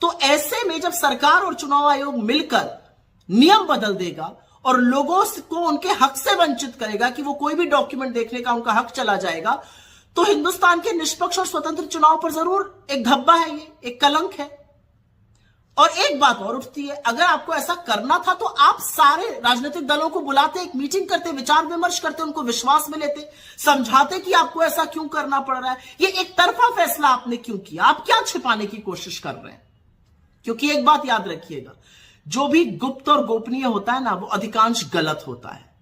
तो ऐसे में जब सरकार और चुनाव आयोग मिलकर नियम बदल देगा और लोगों को उनके हक से वंचित करेगा कि वो कोई भी डॉक्यूमेंट देखने का उनका हक चला जाएगा, तो हिंदुस्तान के निष्पक्ष और स्वतंत्र चुनाव पर जरूर एक धब्बा है, ये एक कलंक है। और एक बात और उठती है, अगर आपको ऐसा करना था तो आप सारे राजनीतिक दलों को बुलाते, एक मीटिंग करते, विचार विमर्श करते, उनको विश्वास में लेते, समझाते कि आपको ऐसा क्यों करना पड़ रहा है। ये एक तरफा फैसला आपने क्यों किया? आप क्या छिपाने की कोशिश कर रहे हैं? क्योंकि एक बात याद रखिएगा, जो भी गुप्त और गोपनीय होता है ना, वो अधिकांश गलत होता है।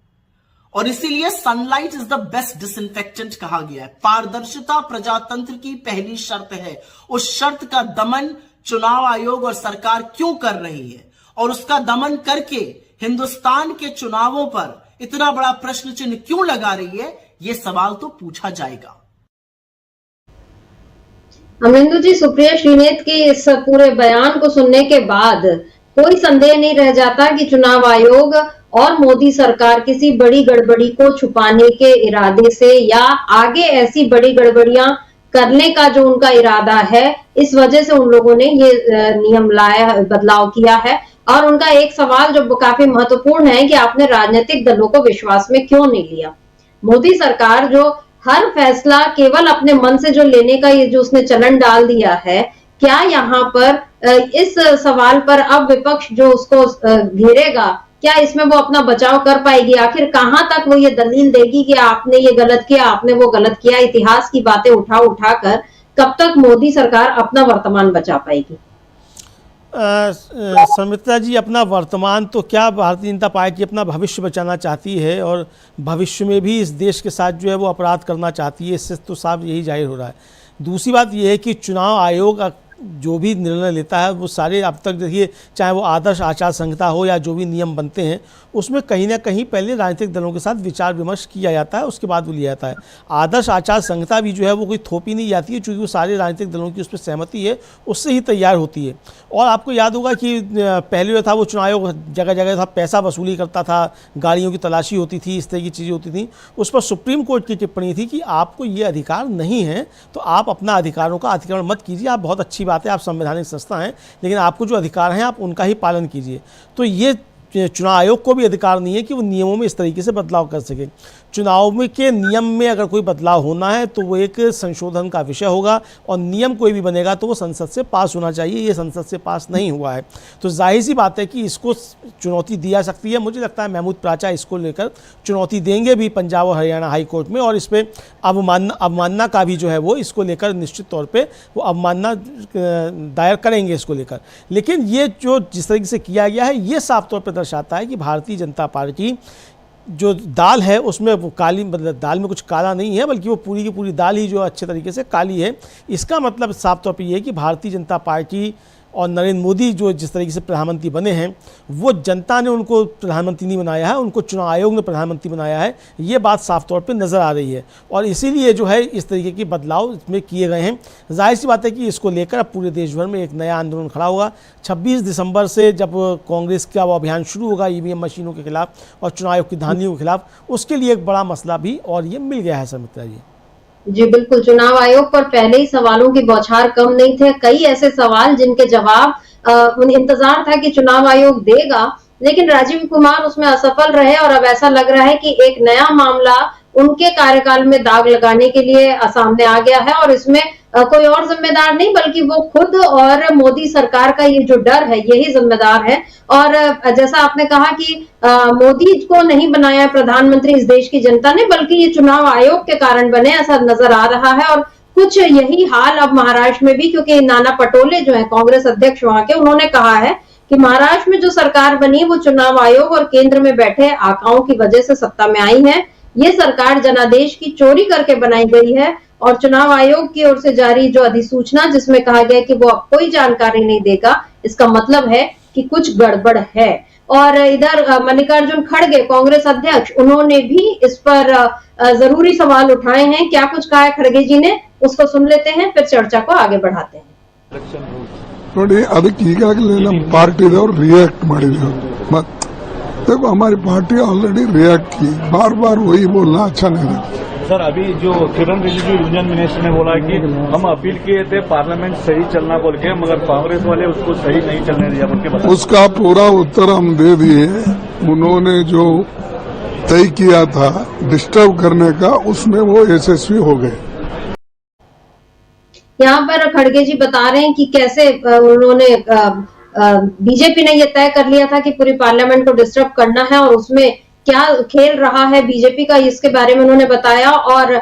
और इसीलिए sunlight is the best disinfectant कहा गया है। पारदर्शिता प्रजातंत्र की पहली शर्त है। उस शर्त का दमन चुनाव आयोग और सरकार क्यों कर रही है, और उसका दमन करके हिंदुस्तान के चुनावों पर इतना बड़ा प्रश्न चिन्ह क्यों लगा रही है, यह सवाल तो पूछा जाएगा। अमरिंदु जी, सुप्रिया श्रीनेत के इस पूरे बयान को सुनने के बाद कोई संदेह नहीं रह जाता कि चुनाव आयोग और मोदी सरकार किसी बड़ी गड़बड़ी को छुपाने के इरादे से या आगे ऐसी बड़ी गड़बड़ियां करने का जो उनका इरादा है, इस वजह से उन लोगों ने ये नियम लाया, बदलाव किया है। और उनका एक सवाल जो काफी महत्वपूर्ण है कि आपने राजनीतिक दलों को विश्वास में क्यों नहीं लिया। मोदी सरकार जो हर फैसला केवल अपने मन से जो लेने का ये जो उसने चलन डाल दिया है, क्या यहाँ पर इस सवाल पर अब विपक्ष जो उसको घेरेगा, क्या इसमें वो अपना बचाव कर पाएगी? आखिर कहां तक वो ये दलील देगी कि आपने ये गलत किया, आपने वो गलत किया? इतिहास की बातें उठा कर कब तक मोदी सरकार अपना वर्तमान बचा पाएगी? समित्रा जी, अपना वर्तमान तो क्या, भारतीय जनता पार्टी अपना भविष्य बचाना चाहती है और भविष्य में भी इस देश के साथ जो है वो अपराध करना चाहती है। इससे तो साफ यही जाहिर हो रहा है। दूसरी बात यह है कि चुनाव आयोग जो भी निर्णय लेता है वो सारे अब तक देखिए, चाहे वो आदर्श आचार संहिता हो या जो भी नियम बनते हैं, उसमें कहीं ना कहीं पहले राजनीतिक दलों के साथ विचार विमर्श किया जाता है, उसके बाद वो लिया जाता है। आदर्श आचार संहिता भी जो है वो कोई थोपी नहीं जाती है, चूँकि वो सारे राजनीतिक दलों की उस पर सहमति है, उससे ही तैयार होती है। और आपको याद होगा कि पहले जो था वो चुनाव आयोग जगह जगह था पैसा वसूली करता था, गाड़ियों की तलाशी होती थी, इस तरह की चीज़ें होती थी। उस पर सुप्रीम कोर्ट की टिप्पणी थी कि आपको ये अधिकार नहीं है, तो आप अपना अधिकारों का अतिक्रमण मत कीजिए। आप बहुत अच्छी बात है, आप संवैधानिक संस्था हैं, लेकिन आपको जो अधिकार हैं आप उनका ही पालन कीजिए। तो ये चुनाव आयोग को भी अधिकार नहीं है कि वो नियमों में इस तरीके से बदलाव कर सके। चुनाव में के नियम में अगर कोई बदलाव होना है तो वो एक संशोधन का विषय होगा, और नियम कोई भी बनेगा तो वो संसद से पास होना चाहिए। ये संसद से पास नहीं हुआ है, तो जाहिर सी बात है कि इसको चुनौती दी जा सकती है। मुझे लगता है महमूद प्राचा इसको लेकर चुनौती देंगे भी पंजाब और हरियाणा हाई कोर्ट में, और इस पर अवमानना का भी जो है वो इसको लेकर निश्चित तौर पर वो अवमानना दायर करेंगे इसको लेकर। लेकिन ये जो जिस तरीके से किया गया है, ये साफ तौर पर दर्शाता है कि भारतीय जनता पार्टी जो दाल है उसमें वो काली, मतलब दाल में कुछ काला नहीं है, बल्कि वो पूरी की पूरी दाल ही जो अच्छे तरीके से काली है। इसका मतलब साफ तौर पे ये है कि भारतीय जनता पार्टी और नरेंद्र मोदी जो जिस तरीके से प्रधानमंत्री बने हैं, वो जनता ने उनको प्रधानमंत्री नहीं बनाया है, उनको चुनाव आयोग ने प्रधानमंत्री बनाया है। ये बात साफ तौर पे नज़र आ रही है, और इसीलिए जो है इस तरीके के बदलाव इसमें किए गए हैं। जाहिर सी बात है कि इसको लेकर अब पूरे देश भर में एक नया आंदोलन खड़ा होगा। 26 दिसंबर से जब कांग्रेस का वो अभियान शुरू होगा ईवीएम मशीनों के खिलाफ और चुनाव आयोग की धांधलियों के खिलाफ, उसके लिए एक बड़ा मसला भी और ये मिल गया है समित्रा जी। जी बिल्कुल, चुनाव आयोग पर पहले ही सवालों की बौछार कम नहीं थे। कई ऐसे सवाल जिनके जवाब इंतजार था कि चुनाव आयोग देगा, लेकिन राजीव कुमार उसमें असफल रहे, और अब ऐसा लग रहा है कि एक नया मामला उनके कार्यकाल में दाग लगाने के लिए सामने आ गया है। और इसमें कोई और जिम्मेदार नहीं, बल्कि वो खुद और मोदी सरकार का ये जो डर है, यही जिम्मेदार है। और जैसा आपने कहा कि मोदी को नहीं बनाया प्रधानमंत्री इस देश की जनता ने, बल्कि ये चुनाव आयोग के कारण बने, ऐसा नजर आ रहा है। और कुछ यही हाल अब महाराष्ट्र में भी, क्योंकि नाना पटोले जो है कांग्रेस अध्यक्ष वहां के, उन्होंने कहा है कि महाराष्ट्र में जो सरकार बनी वो चुनाव आयोग और केंद्र में बैठे आकाओं की वजह से सत्ता में आई है। ये सरकार जनादेश की चोरी करके बनाई गई है, और चुनाव आयोग की ओर से जारी जो अधिसूचना जिसमें कहा गया कि वो अब कोई जानकारी नहीं देगा, इसका मतलब है कि कुछ गड़बड़ है। और इधर मल्लिकार्जुन खड़गे कांग्रेस अध्यक्ष, उन्होंने भी इस पर जरूरी सवाल उठाए हैं। क्या कुछ कहा है खड़गे जी ने, उसको सुन लेते हैं, फिर चर्चा को आगे बढ़ाते हैं। ನೋಡಿ, ಅದಕ್ಕೆ ಈಗಾಗಲೇ ನಮ್ಮ ಪಾರ್ಟಿದವರು ರಿಯಾಕ್ಟ್ ಮಾಡಿದ್ರು। देखो हमारी पार्टी ऑलरेडी रिएक्ट की, बार बार वही बोलना अच्छा नहीं लगता। सर, अभी जो किरण रिजिजू यूनियन मिनिस्टर ने बोला कि हम अपील किए थे पार्लियामेंट सही चलना बोल के, मगर कांग्रेस वाले उसको सही नहीं चलने दिया बोल के, उसका पूरा उत्तर हम दे दिए। उन्होंने जो तय किया था डिस्टर्ब करने का, उसमें वो यशस्वी हो गए। यहाँ पर खड़गे जी बता रहे हैं कि कैसे उन्होंने बीजेपी ने यह तय कर लिया था कि पूरी पार्लियामेंट को डिस्टर्ब करना है, और उसमें क्या खेल रहा है बीजेपी का, इसके बारे में उन्होंने बताया। और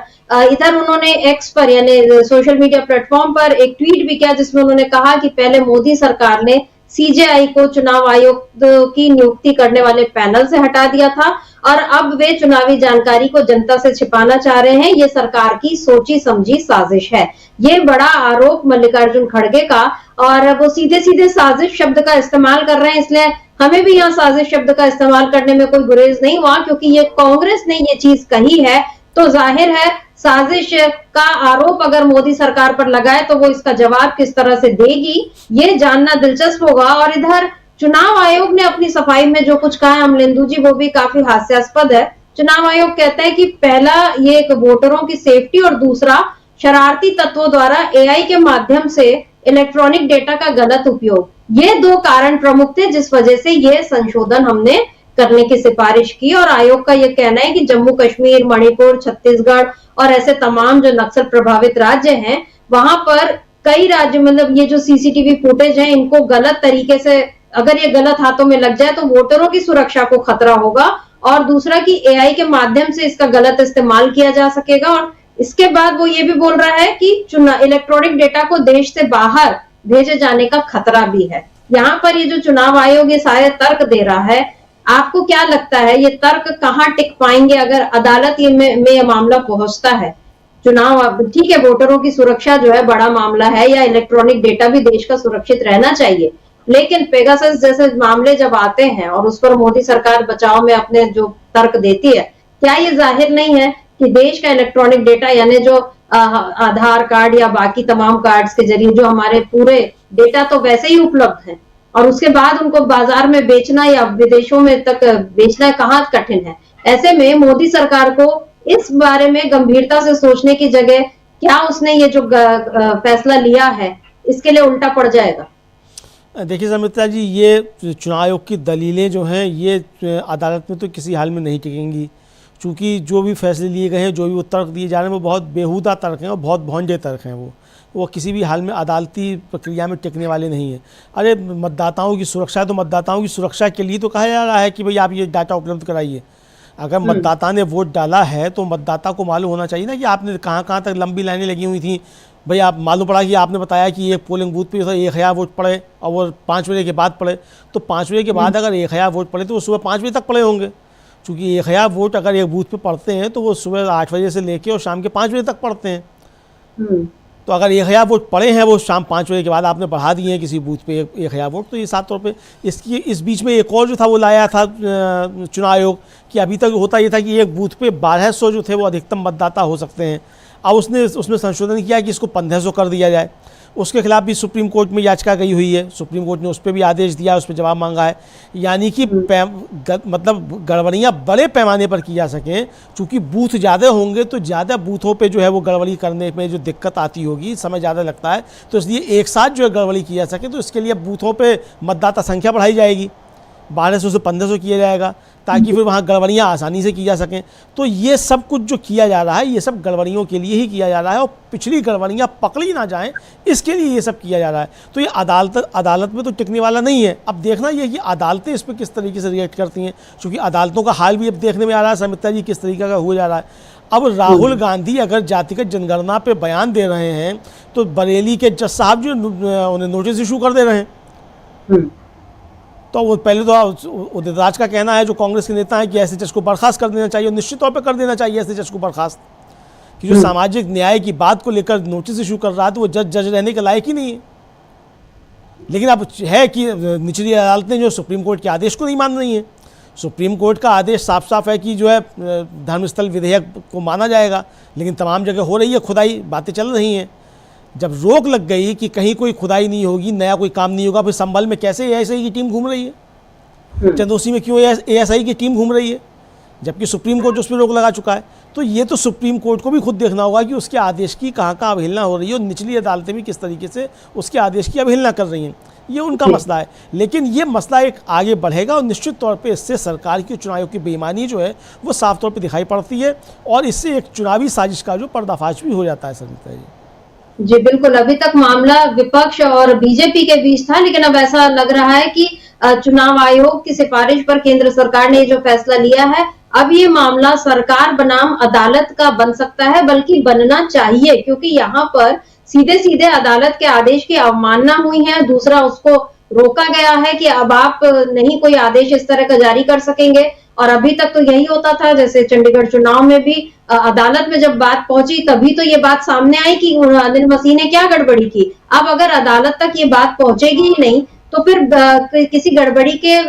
इधर उन्होंने एक्स पर यानी सोशल मीडिया प्लेटफॉर्म पर एक ट्वीट भी किया, जिसमें उन्होंने कहा कि पहले मोदी सरकार ने सीजेआई को चुनाव आयोग की नियुक्ति करने वाले पैनल से हटा दिया था और अब वे चुनावी जानकारी को जनता से छिपाना चाह रहे हैं। ये सरकार की सोची समझी साजिश है। ये बड़ा आरोप मल्लिकार्जुन खड़गे का, और वो सीधे सीधे साजिश शब्द का इस्तेमाल कर रहे हैं, इसलिए हमें भी यहाँ साजिश शब्द का इस्तेमाल करने में कोई गुरेज नहीं हुआ, क्योंकि ये कांग्रेस ने ये चीज कही है तो जाहिर है साजिश का आरोप अगर मोदी सरकार पर लगाए तो वो इसका जवाब किस तरह से देगी ये जानना दिलचस्प होगा। और इधर चुनाव आयोग ने अपनी सफाई में जो कुछ कहा है अमलेंदु जी, वो भी काफी हास्यास्पद है। चुनाव आयोग कहता है कि पहला ये एक वोटरों की सेफ्टी और दूसरा शरारती तत्वों द्वारा एआई के माध्यम से इलेक्ट्रॉनिक डेटा का गलत उपयोग, ये दो कारण प्रमुख थे जिस वजह से ये संशोधन हमने करने की सिफारिश की। और आयोग का यह कहना है कि जम्मू कश्मीर, मणिपुर, छत्तीसगढ़ और ऐसे तमाम जो नक्सल प्रभावित राज्य हैं वहां पर कई राज्य, मतलब ये जो सीसीटीवी फुटेज है इनको गलत तरीके से अगर ये गलत हाथों में लग जाए तो वोटरों की सुरक्षा को खतरा होगा, और दूसरा कि एआई के माध्यम से इसका गलत इस्तेमाल किया जा सकेगा। और इसके बाद वो ये भी बोल रहा है कि इलेक्ट्रॉनिक डेटा को देश से बाहर भेजे जाने का खतरा भी है। यहाँ पर ये जो चुनाव आयोग ये सारे तर्क दे रहा है, आपको क्या लगता है ये तर्क कहाँ टिक पाएंगे अगर अदालत में ये मामला पहुंचता है? चुनाव ठीक है, वोटरों की सुरक्षा जो है बड़ा मामला है, या इलेक्ट्रॉनिक डेटा भी देश का सुरक्षित रहना चाहिए, लेकिन पेगासस जैसे मामले जब आते हैं और उस पर मोदी सरकार बचाव में अपने जो तर्क देती है, क्या ये जाहिर नहीं है कि देश का इलेक्ट्रॉनिक डेटा यानी जो आधार कार्ड या बाकी तमाम कार्ड्स के जरिए जो हमारे पूरे डेटा तो वैसे ही उपलब्ध है और उसके बाद उनको बाजार में बेचना या विदेशों में तक बेचना कहाँ कठिन है। ऐसे में मोदी सरकार को इस बारे में गंभीरता से सोचने की जगह क्या उसने ये जो फैसला लिया है इसके लिए उल्टा पड़ जाएगा? देखिए समिता जी, ये चुनाव आयोग की दलीलें जो हैं ये अदालत में तो किसी हाल में नहीं टिकेंगी, चूँकि जो भी फैसले लिए गए हैं, जो भी वो तर्क दिए जा रहे हैं वो बहुत बेहुदा तर्क हैं और बहुत भौंजे तर्क हैं। वो किसी भी हाल में अदालती प्रक्रिया में टिकने वाले नहीं हैं। अरे मतदाताओं की सुरक्षा, तो मतदाताओं की सुरक्षा के लिए तो कहा जा रहा है कि भाई आप ये डाटा उपलब्ध कराइए। अगर मतदाता ने वोट डाला है तो मतदाता को मालूम होना चाहिए ना कि आपने कहाँ कहाँ तक लंबी लाइनें लगी हुई थी। भाई आप मालूम पड़ा कि आपने बताया कि एक पोलिंग बूथ पे 1000 वोट पड़े और वो 5 बजे के बाद पड़े, तो 5 बजे के बाद अगर 1000 वोट पड़े तो वो सुबह 5 बजे तक पड़े होंगे, क्योंकि 1000 वोट अगर एक बूथ पे पड़ते हैं तो वो सुबह 8 बजे से लेके और शाम के 5 बजे तक पड़ते हैं। तो अगर 1000 वोट पड़े हैं वो शाम 5 बजे के बाद आपने बढ़ा दिए हैं किसी बूथ पे 1000 वोट, तो ये साफ तौर पे इस बीच में एक और जो था वो लाया था चुनाव आयोग कि अभी तक होता ये था कि एक बूथ पे 1200 जो थे वो अधिकतम मतदाता हो सकते हैं। अब उसमें संशोधन किया कि इसको 1500 कर दिया जाए। उसके खिलाफ भी सुप्रीम कोर्ट में याचिका गई हुई है, सुप्रीम कोर्ट ने उस पर भी आदेश दिया, उस पर जवाब मांगा है। यानी कि मतलब गड़बड़ियाँ बड़े पैमाने पर की जा सकें, चूँकि बूथ ज़्यादा होंगे तो ज़्यादा बूथों पे जो है वो गड़बड़ी करने में जो दिक्कत आती होगी, समय ज़्यादा लगता है, तो इसलिए एक साथ जो है गड़बड़ी की जा सके तो इसके लिए बूथों पर मतदाता संख्या बढ़ाई जाएगी, 1200 से 1500 किया जाएगा, ताकि फिर वहाँ गड़बड़ियाँ आसानी से की जा सकें। तो ये सब कुछ जो किया जा रहा है ये सब गड़बड़ियों के लिए ही किया जा रहा है और पिछली गड़बड़ियाँ पकड़ी ना जाएं इसके लिए ये सब किया जा रहा है। तो ये अदालत में तो टिकने वाला नहीं है। अब देखना ये कि अदालतें इस पर किस तरीके से रिएक्ट करती हैं, क्योंकि अदालतों का हाल भी अब देखने में आ रहा है समिता जी किस तरीके का हो जा रहा है। अब राहुल गांधी अगर जातिगत जनगणना पे बयान दे रहे हैं तो बरेली के जज साहब जो उन्हें नोटिस इशू कर दे रहे हैं। तो वो पहले तो उदित राज का कहना है, जो कांग्रेस के नेता हैं, कि ऐसे जज को बर्खास्त कर देना चाहिए, निश्चित तौर पे कर देना चाहिए ऐसे जज को बर्खास्त, कि जो सामाजिक न्याय की बात को लेकर नोटिस इशू कर रहा है तो वो जज रहने के लायक ही नहीं है। लेकिन अब है कि निचली अदालतें जो सुप्रीम कोर्ट के आदेश को नहीं मान रही हैं। सुप्रीम कोर्ट का आदेश साफ साफ है कि जो है धर्मस्थल विधेयक को माना जाएगा, लेकिन तमाम जगह हो रही है खुदाई, बातें चल रही हैं। जब रोक लग गई कि कहीं कोई खुदाई नहीं होगी, नया कोई काम नहीं होगा, फिर संभल में कैसे एएसआई की टीम घूम रही है, चंदोसी में क्यों एएसआई की टीम घूम रही है, जबकि सुप्रीम कोर्ट उस पर रोक लगा चुका है। तो ये तो सुप्रीम कोर्ट को भी खुद देखना होगा कि उसके आदेश की कहाँ कहाँ अवहेलना हो रही है और निचली अदालतें भी किस तरीके से उसके आदेश की अवहेलना कर रही हैं। ये उनका मसला है, लेकिन ये मसला एक आगे बढ़ेगा और निश्चित तौर पे इससे सरकार की चुनाव की बेईमानी जो है वो साफ तौर पे दिखाई पड़ती है और इससे एक चुनावी साजिश का जो पर्दाफाश भी हो जाता है। सरिता जी बिल्कुल, अभी तक मामला विपक्ष और बीजेपी के बीच था, लेकिन अब ऐसा लग रहा है कि चुनाव आयोग की सिफारिश पर केंद्र सरकार ने जो फैसला लिया है, अब ये मामला सरकार बनाम अदालत का बन सकता है, बल्कि बनना चाहिए, क्योंकि यहाँ पर सीधे सीधे अदालत के आदेश की अवमानना हुई है। दूसरा, उसको रोका गया है कि अब आप नहीं कोई आदेश इस तरह का जारी कर सकेंगे। और अभी तक तो यही होता था, जैसे चंडीगढ़ चुनाव में भी अदालत में जब बात पहुंची तभी तो ये बात सामने आई कि अनिल मसीह ने क्या गड़बड़ी की। अब अगर अदालत तक ये बात पहुंचेगी ही नहीं तो फिर किसी गड़बड़ी के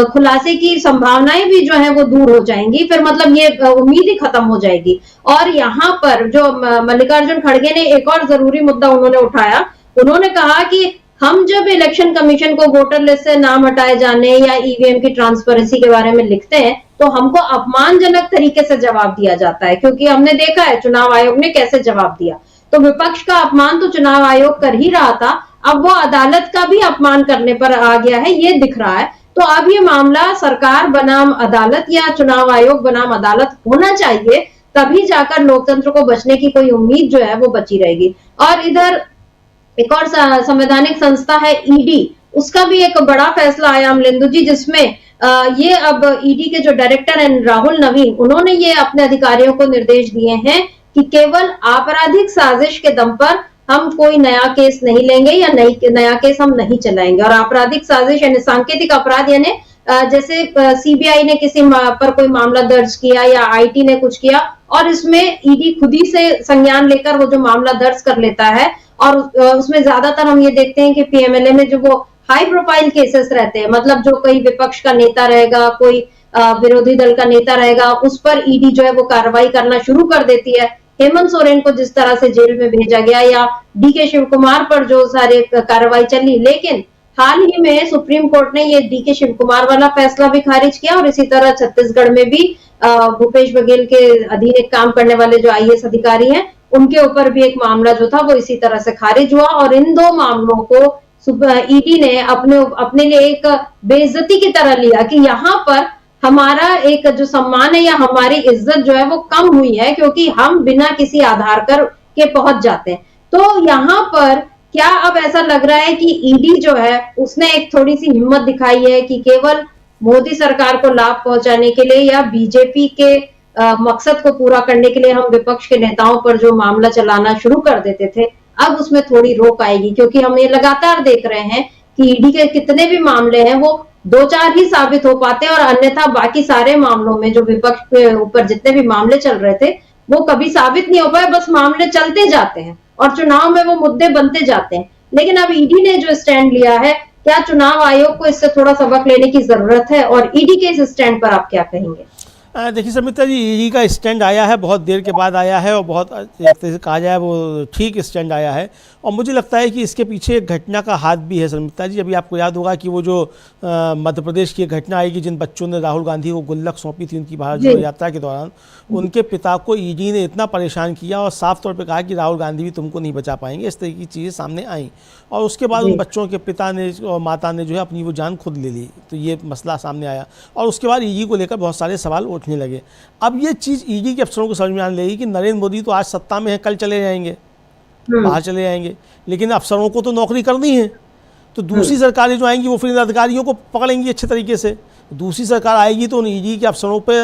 खुलासे की संभावनाएं भी जो है वो दूर हो जाएंगी, फिर मतलब ये उम्मीद ही खत्म हो जाएगी। और यहाँ पर जो मल्लिकार्जुन खड़गे ने एक और जरूरी मुद्दा उन्होंने उठाया, उन्होंने कहा कि हम जब इलेक्शन कमीशन को वोटर लिस्ट से नाम हटाए जाने या ईवीएम की ट्रांसपेरेंसी के बारे में लिखते हैं तो हमको अपमानजनक तरीके से जवाब दिया जाता है, क्योंकि हमने देखा है चुनाव आयोग ने कैसे जवाब दिया। तो विपक्ष का अपमान तो चुनाव आयोग कर ही रहा था, अब वो अदालत का भी अपमान करने पर आ गया है, ये दिख रहा है। तो अब ये मामला सरकार बनाम अदालत या चुनाव आयोग बनाम अदालत होना चाहिए, तभी जाकर लोकतंत्र को बचने की कोई उम्मीद जो है वो बची रहेगी। और इधर एक और संवैधानिक संस्था है ईडी, उसका भी एक बड़ा फैसला आया अमलेंदु जी, जिसमें ये अब ईडी के जो डायरेक्टर हैं राहुल नवीन, उन्होंने ये अपने अधिकारियों को निर्देश दिए हैं कि केवल आपराधिक साजिश के दम पर हम कोई नया केस नहीं लेंगे या नया केस हम नहीं चलाएंगे। और आपराधिक साजिश यानी सांकेतिक अपराध, यानी जैसे सीबीआई ने किसी पर कोई मामला दर्ज किया या आईटी ने कुछ किया और इसमें ईडी खुद ही से संज्ञान लेकर वो जो मामला दर्ज कर लेता है, और उसमें ज्यादातर हम ये देखते हैं कि पीएमएलए में जो वो हाई प्रोफाइल केसेस रहते हैं, मतलब जो कोई विपक्ष का नेता रहेगा, कोई विरोधी दल का नेता रहेगा, उस पर ईडी जो है वो कार्रवाई करना शुरू कर देती है। हेमंत सोरेन को जिस तरह से जेल में भेजा गया या डीके शिव कुमार पर जो सारे कार्रवाई चली, लेकिन हाल ही में सुप्रीम कोर्ट ने ये डीके शिव कुमार वाला फैसला भी खारिज किया और इसी तरह छत्तीसगढ़ में भी भूपेश बघेल के अधीन एक काम करने वाले जो आईएएस अधिकारी हैं, उनके ऊपर भी एक मामला जो था वो इसी तरह से खारिज हुआ। और इन दो मामलों को ईडी ने अपने लिए एक बेइज्जती की तरह लिया कि यहाँ पर हमारा एक जो सम्मान है या हमारी इज्जत जो है वो कम हुई है, क्योंकि हम बिना किसी आधार के पहुंच जाते हैं। तो यहाँ पर क्या अब ऐसा लग रहा है कि ईडी जो है उसने एक थोड़ी सी हिम्मत दिखाई है कि केवल मोदी सरकार को लाभ पहुंचाने के लिए या बीजेपी के मकसद को पूरा करने के लिए हम विपक्ष के नेताओं पर जो मामला चलाना शुरू कर देते थे, अब उसमें थोड़ी रोक आएगी। क्योंकि हम ये लगातार देख रहे हैं कि ईडी के कितने भी मामले हैं वो 2-4 ही साबित हो पाते हैं, और अन्यथा बाकी सारे मामलों में जो विपक्ष के ऊपर जितने भी मामले चल रहे थे वो कभी साबित नहीं हो पाए, बस मामले चलते जाते हैं और चुनाव में वो मुद्दे बनते जाते हैं। लेकिन अब ईडी ने जो स्टैंड लिया है, क्या चुनाव आयोग को इससे थोड़ा सबक लेने की जरूरत है, और ईडी के इस स्टैंड पर आप क्या कहेंगे? देखिए समिता जी, ईडी का स्टैंड आया है, बहुत देर के बाद आया है और बहुत एक तरह से कहा जाए वो ठीक स्टैंड आया है। और मुझे लगता है कि इसके पीछे एक घटना का हाथ भी है समिता जी। अभी आपको याद होगा कि वो जो मध्य प्रदेश की घटना आई कि जिन बच्चों ने राहुल गांधी को गुल्लक सौंपी थी उनकी भारत जोड़ो यात्रा के दौरान, उनके पिता को ईडी ने इतना परेशान किया और साफ तौर पे कहा कि राहुल गांधी भी तुमको नहीं बचा पाएंगे, इस तरह की चीज़ें सामने आई। और उसके बाद उन बच्चों के पिता ने और माता ने जो है अपनी वो जान खुद ले ली, तो ये मसला सामने आया और उसके बाद ईडी को लेकर बहुत सारे सवाल उठने लगे। अब ये चीज़ ईडी के अफसरों को समझ में आने लगी कि नरेंद्र मोदी तो आज सत्ता में है, कल चले जाएंगे, बाहर चले जाएंगे, लेकिन अफसरों को तो नौकरी करनी है। तो दूसरी सरकारें जो आएंगी वो फिर इन अधिकारियों को पकड़ेंगी अच्छे तरीके से। दूसरी सरकार आएगी तो उन ईडी के अफसरों पे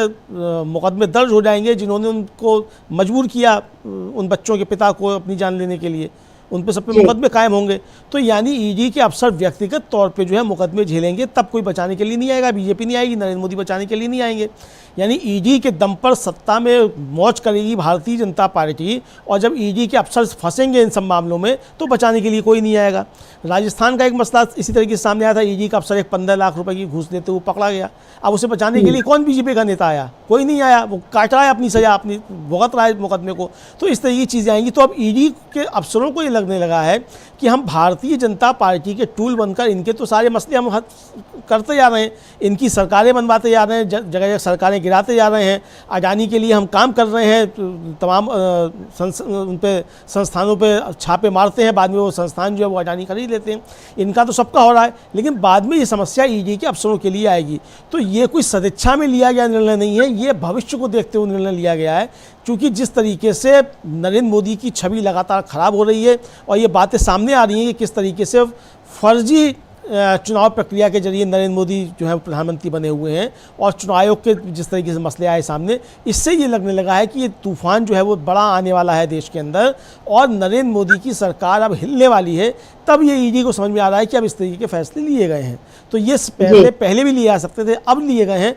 मुकदमे दर्ज हो जाएंगे जिन्होंने उनको मजबूर किया उन बच्चों के पिता को अपनी जान लेने के लिए, उन पे सब पे मुकदमे कायम होंगे। तो यानी ईडी के अफसर व्यक्तिगत तौर पे जो है मुकदमे झेलेंगे, तब कोई बचाने के लिए नहीं आएगा, बीजेपी नहीं आएगी, नरेंद्र मोदी बचाने के लिए नहीं आएंगे। यानी ईडी के दम पर सत्ता में मौज करेगी भारतीय जनता पार्टी, और जब ईडी के अफसर फंसेंगे इन सब मामलों में तो बचाने के लिए कोई नहीं आएगा। राजस्थान का एक मसला इसी तरीके से सामने आया था, ईडी का अफसर एक 15 लाख रुपए की घूस देते हुए पकड़ा गया। अब उसे बचाने के लिए कौन बीजेपी का नेता आया? कोई नहीं आया, वो काट रहा है अपनी सजा, अपनी भुगत रहा है मुकदमे को। तो इस तरह की चीज़ें आएंगी। तो अब ईडी के अफसरों को ये लगने लगा है कि हम भारतीय जनता पार्टी के टूल बनकर इनके तो सारे मसले हम करते जा रहे हैं, इनकी सरकारें बनवाते जा रहे हैं, जगह जगह सरकारें गिराते जा रहे हैं, अडानी के लिए हम काम कर रहे हैं, तमाम उन पे संस्थानों पे छापे मारते हैं, बाद में वो संस्थान जो है वो अडानी खरीद लेते हैं। इनका तो सबका हो रहा है, लेकिन बाद में ये समस्या ईडी के अफसरों के लिए आएगी। तो ये कोई सदिच्छा में लिया गया निर्णय नहीं है, ये भविष्य को देखते हुए निर्णय लिया गया है। क्योंकि जिस तरीके से नरेंद्र मोदी की छवि लगातार ख़राब हो रही है और ये बातें सामने आ रही हैं कि किस तरीके से फर्जी चुनाव प्रक्रिया के जरिए नरेंद्र मोदी जो है प्रधानमंत्री बने हुए हैं और चुनाव आयोग के जिस तरीके से मसले आए सामने, इससे ये लगने लगा है कि ये तूफान जो है वो बड़ा आने वाला है देश के अंदर और नरेंद्र मोदी की सरकार अब हिलने वाली है। तब ये ईडी को समझ में आ रहा है कि अब इस तरीके के फैसले लिए गए हैं, तो ये पहले भी लिए जा सकते थे, अब लिए गए हैं।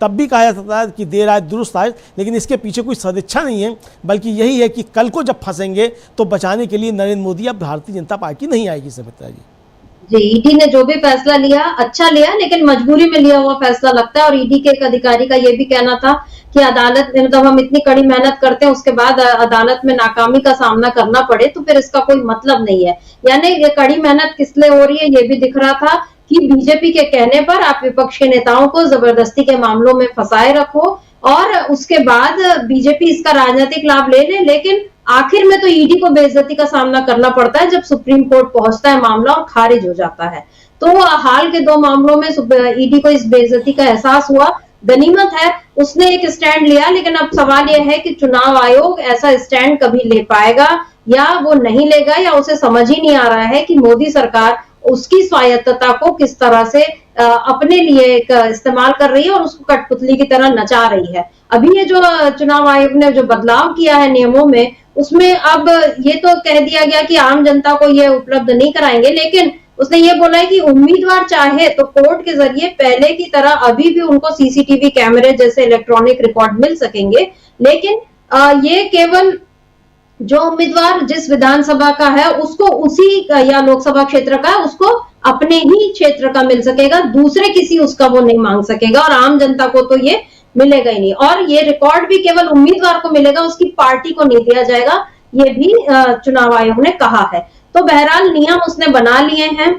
तब भी कहा जा सकता है कि देर आए दुरुस्त आए, लेकिन इसके पीछे कोई सदिच्छा नहीं है, बल्कि यही है कि कल को जब फंसेंगे तो बचाने के लिए नरेंद्र मोदी अब भारतीय जनता पार्टी नहीं आएगी। सुमित्रा जी, ईडी ने जो भी फैसला लिया अच्छा लिया, लेकिन मजबूरी में लिया हुआ फैसला लगता है। और ईडी के एक अधिकारी का ये भी कहना था कि अदालत में मतलब हम इतनी कड़ी मेहनत करते हैं, उसके बाद अदालत में नाकामी का सामना करना पड़े तो फिर इसका कोई मतलब नहीं है। यानी ये कड़ी मेहनत किस लिए हो रही है, ये भी दिख रहा था कि बीजेपी के कहने पर आप विपक्ष के नेताओं को जबरदस्ती के मामलों में फंसाए रखो और उसके बाद बीजेपी इसका राजनीतिक लाभ ले ले, लेकिन आखिर में तो ईडी को बेइज्जती का सामना करना पड़ता है जब सुप्रीम कोर्ट पहुंचता है मामला और खारिज हो जाता है। तो हाल के 2 मामलों में ईडी को इस बेइज्जती का एहसास हुआ। गनीमत है उसने एक स्टैंड लिया, लेकिन अब सवाल यह है कि चुनाव आयोग ऐसा स्टैंड कभी ले पाएगा या वो नहीं लेगा, या उसे समझ ही नहीं आ रहा है कि मोदी सरकार उसकी स्वायत्तता को किस तरह से अपने लिए इस्तेमाल कर रही है और उसको कठपुतली की तरह नचा रही है। अभी ये जो चुनाव आयोग ने जो बदलाव किया है नियमों में, उसमें अब ये तो कह दिया गया कि आम जनता को ये उपलब्ध नहीं कराएंगे, लेकिन उसने ये बोला है कि उम्मीदवार चाहे तो कोर्ट के जरिए पहले की तरह अभी भी उनको सीसीटीवी कैमरे जैसे इलेक्ट्रॉनिक रिकॉर्ड मिल सकेंगे, लेकिन ये केवल जो उम्मीदवार जिस विधानसभा का है उसको उसी या लोकसभा क्षेत्र का उसको अपने ही क्षेत्र का मिल सकेगा, दूसरे किसी उसका वो नहीं मांग सकेगा और आम जनता को तो ये मिलेगा ही नहीं। और ये रिकॉर्ड भी केवल उम्मीदवार को मिलेगा, उसकी पार्टी को नहीं दिया जाएगा, ये भी चुनाव आयोग ने कहा है। तो बहरहाल नियम उसने बना लिए हैं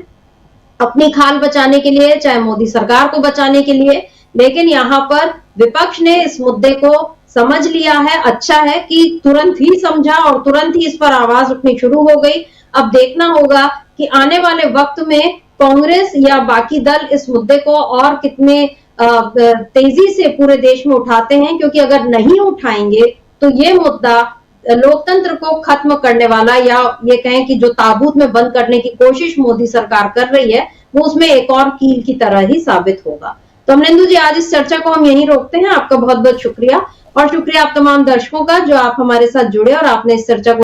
अपनी खाल बचाने के लिए, चाहे मोदी सरकार को बचाने के लिए, लेकिन यहाँ पर विपक्ष ने इस मुद्दे को समझ लिया है। अच्छा है कि तुरंत ही समझा और तुरंत ही इस पर आवाज उठनी शुरू हो गई। अब देखना होगा कि आने वाले वक्त में कांग्रेस या बाकी दल इस मुद्दे को और कितने तेजी से पूरे देश में उठाते हैं, क्योंकि अगर नहीं उठाएंगे तो ये मुद्दा लोकतंत्र को खत्म करने वाला, या ये कहें कि जो ताबूत में बंद करने की कोशिश मोदी सरकार कर रही है, वो उसमें एक और कील की तरह ही साबित होगा। तो अमरेंदु जी, आज इस चर्चा को हम यहीं रोकते हैं। आपका बहुत बहुत शुक्रिया और शुक्रिया आप तमाम दर्शकों का जो आप हमारे साथ जुड़े और आपने इस चर्चा को